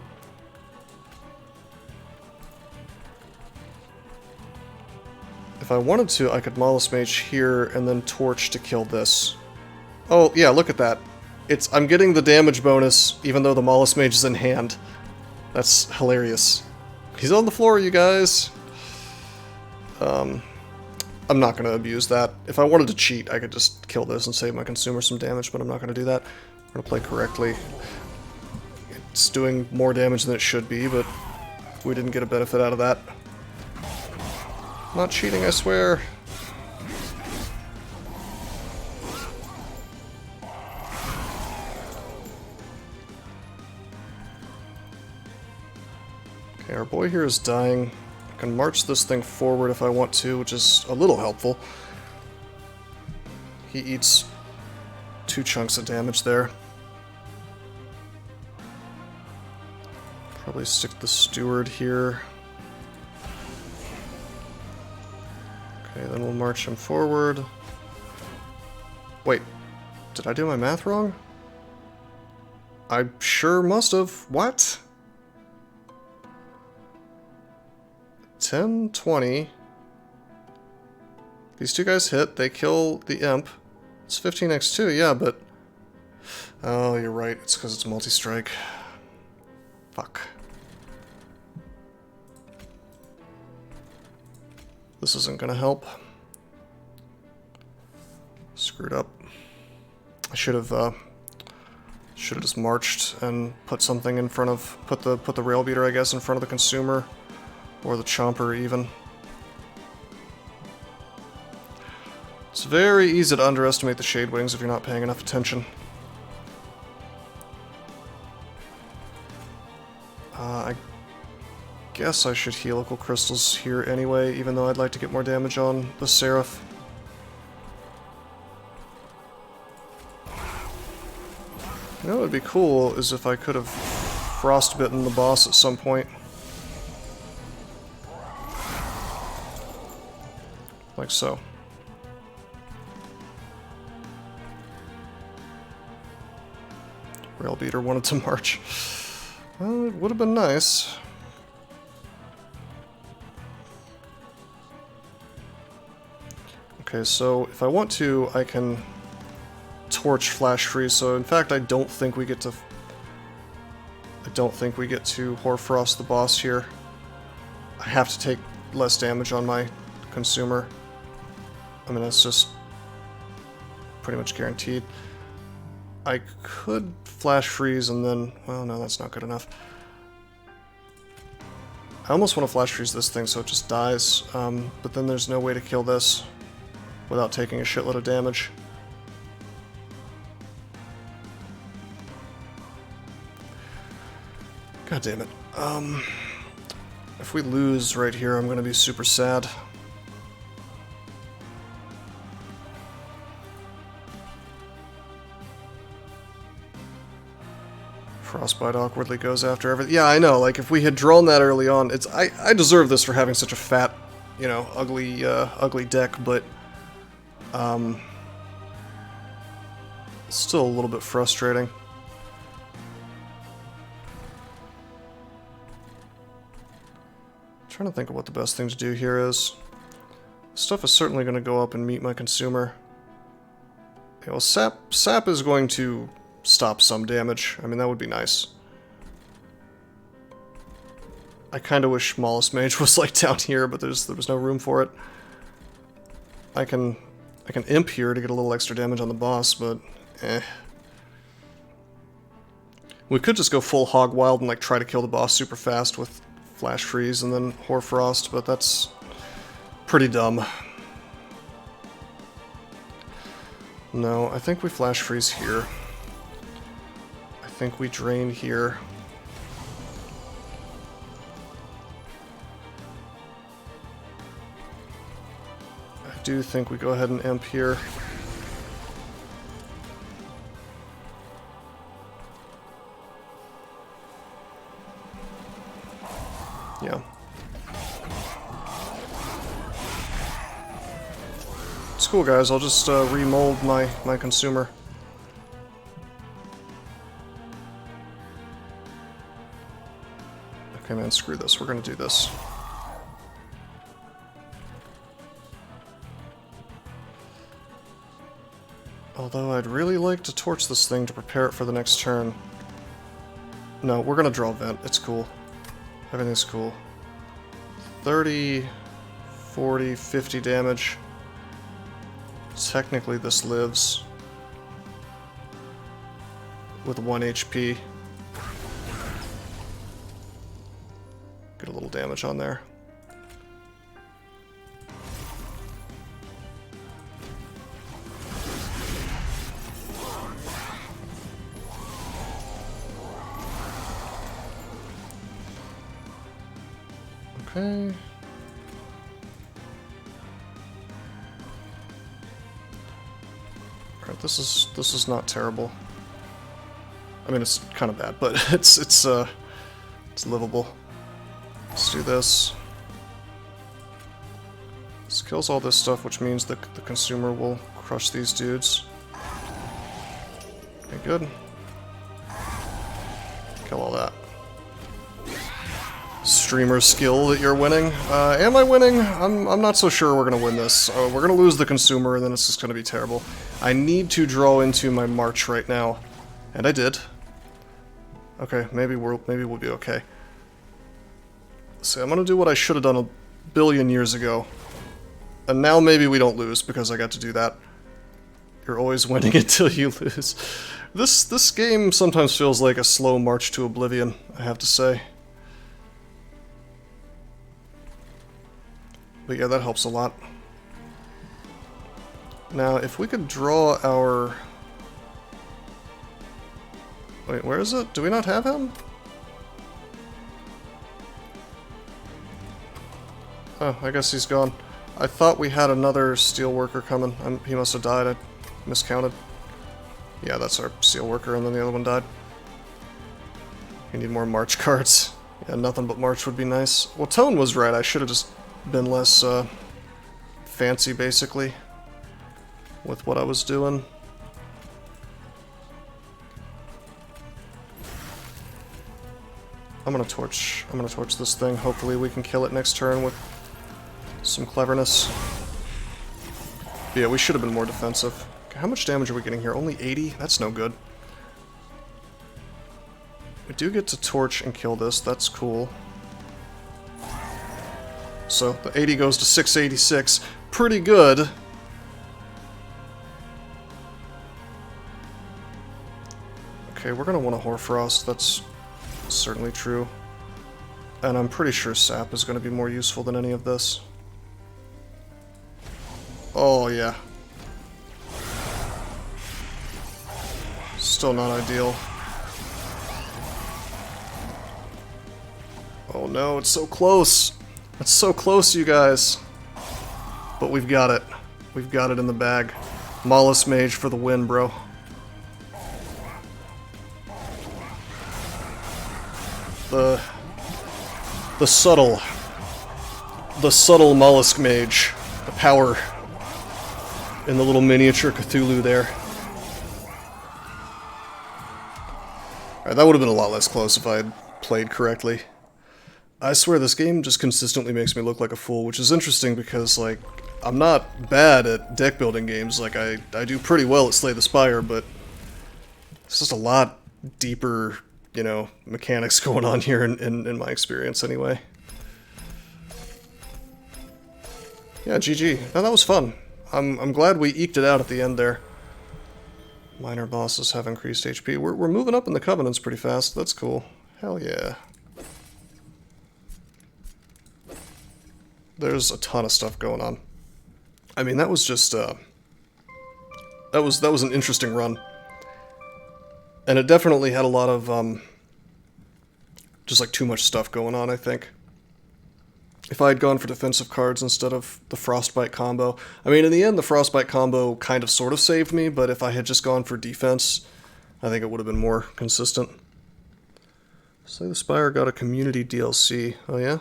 If I wanted to, I could Mollusk Mage here and then torch to kill this. Oh, yeah, look at that. I'm getting the damage bonus even though the Mollusk Mage is in hand. That's hilarious. He's on the floor, you guys. I'm not going to abuse that. If I wanted to cheat, I could just kill this and save my consumer some damage, but I'm not going to do that. I'm going to play correctly. It's doing more damage than it should be, but we didn't get a benefit out of that. Not cheating, I swear. Okay, our boy here is dying. I can march this thing forward if I want to, which is a little helpful. He eats 2 chunks of damage there. Probably stick the Steward here. Okay, then we'll march him forward. Wait, did I do my math wrong? I sure must have. What? 10, 20. These 2 guys hit, they kill the imp. It's 15x2, yeah, but... Oh, you're right, it's because it's multi-strike. Fuck. This isn't gonna help. Screwed up. I should have just marched and put something in front of... Put the rail beater, I guess, in front of the consumer. Or the chomper, even. It's very easy to underestimate the Shade Wings if you're not paying enough attention. I guess I should Helical Crystals here anyway, even though I'd like to get more damage on the Seraph. You know what would be cool is if I could have frostbitten the boss at some point. Like so. Rail Beater wanted to march. Well, it would have been nice. Okay, so if I want to, I can torch Flash Freeze. So in fact, I don't think we get to Hoarfrost the boss here. I have to take less damage on my consumer. I mean, that's just pretty much guaranteed. I could Flash Freeze and then... well, no, that's not good enough. I almost want to Flash Freeze this thing so it just dies, but then there's no way to kill this without taking a shitload of damage. God damn it. If we lose right here, I'm going to be super sad. Frostbite awkwardly goes after everything. Yeah, I know, like, if we had drawn that early on, it's... I deserve this for having such a fat, you know, ugly deck, but... still a little bit frustrating. Trying to think of what the best thing to do here is. Stuff is certainly going to go up and meet my consumer. Okay, well, sap is going to stop some damage. I mean, that would be nice. I kind of wish Smallest Mage was like down here, but there was no room for it. I can imp here to get a little extra damage on the boss, but eh. We could just go full hog wild and like try to kill the boss super fast with Flash Freeze and then Hoarfrost, but that's pretty dumb. No, I think we Flash Freeze here. I think we drain here. I do think we go ahead and imp here. Yeah. It's cool, guys. I'll just remold my consumer. Okay, man, screw this. We're gonna do this. Although I'd really like to torch this thing to prepare it for the next turn. No, we're gonna draw Vent. It's cool. Everything's cool. 30, 40, 50 damage. Technically this lives with 1 HP. Get a little damage on there. Okay. Alright, this is not terrible. I mean, it's kind of bad, but it's livable. Let's do this. This kills all this stuff, which means that the consumer will crush these dudes. Okay, good. Kill all that. Streamer skill that you're winning. Am I winning? I'm not so sure we're gonna win this. We're gonna lose the consumer, and then it's just gonna be terrible. I need to draw into my march right now, and I did. Okay, maybe we'll be okay. So I'm gonna do what I should have done a billion years ago, and now maybe we don't lose because I got to do that. You're always winning until you lose. This game sometimes feels like a slow march to oblivion, I have to say. But yeah, that helps a lot. Now, if we could draw our... Wait, where is it? Do we not have him? Oh, I guess he's gone. I thought we had another steelworker coming. He must have died. I miscounted. Yeah, that's our steelworker, and then the other one died. We need more March cards. Yeah, nothing but March would be nice. Well, Tone was right. I should have just been less fancy, basically, with what I was doing. I'm gonna torch this thing. Hopefully we can kill it next turn with some cleverness. But yeah, we should have been more defensive. Okay, how much damage are we getting here? Only 80? That's no good. We do get to torch and kill this. That's cool. So the 80 goes to 686. Pretty good. Okay, we're gonna want a Hoarfrost. That's certainly true. And I'm pretty sure Sap is gonna be more useful than any of this. Oh, yeah. Still not ideal. Oh no, it's so close! It's so close, you guys! But we've got it. We've got it in the bag. Mollusk Mage for the win, bro. The subtle Mollusk Mage. The power in the little miniature Cthulhu there. Alright, that would have been a lot less close if I had played correctly. I swear this game just consistently makes me look like a fool, which is interesting because, like, I'm not bad at deck building games. Like, I do pretty well at Slay the Spire, but it's just a lot deeper, you know, mechanics going on here in my experience anyway. Yeah, GG. No, that was fun. I'm glad we eked it out at the end there. Minor bosses have increased HP. We're moving up in the Covenants pretty fast. That's cool. Hell yeah. There's a ton of stuff going on. I mean, that was just, that was an interesting run. And it definitely had a lot of, just like too much stuff going on, I think. If I had gone for defensive cards instead of the Frostbite combo. I mean, in the end, the Frostbite combo kind of sort of saved me, but if I had just gone for defense, I think it would have been more consistent. Slay the Spire got a community DLC. Oh yeah?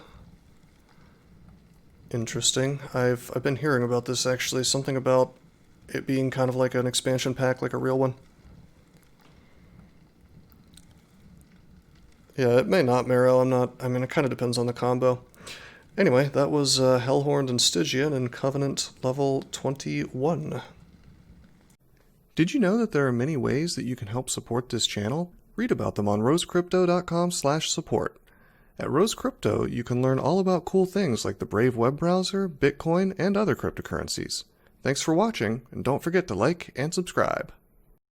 Interesting. I've been hearing about this actually. Something about it being kind of like an expansion pack, like a real one. Yeah, it may not, Marrow. I mean, it kind of depends on the combo. Anyway, that was Hellhorned and Stygian in Covenant level 21. Did you know that there are many ways that you can help support this channel? Read about them on rosecrypto.com/support. At Rose Crypto, you can learn all about cool things like the Brave web browser, Bitcoin, and other cryptocurrencies. Thanks for watching, and don't forget to like and subscribe.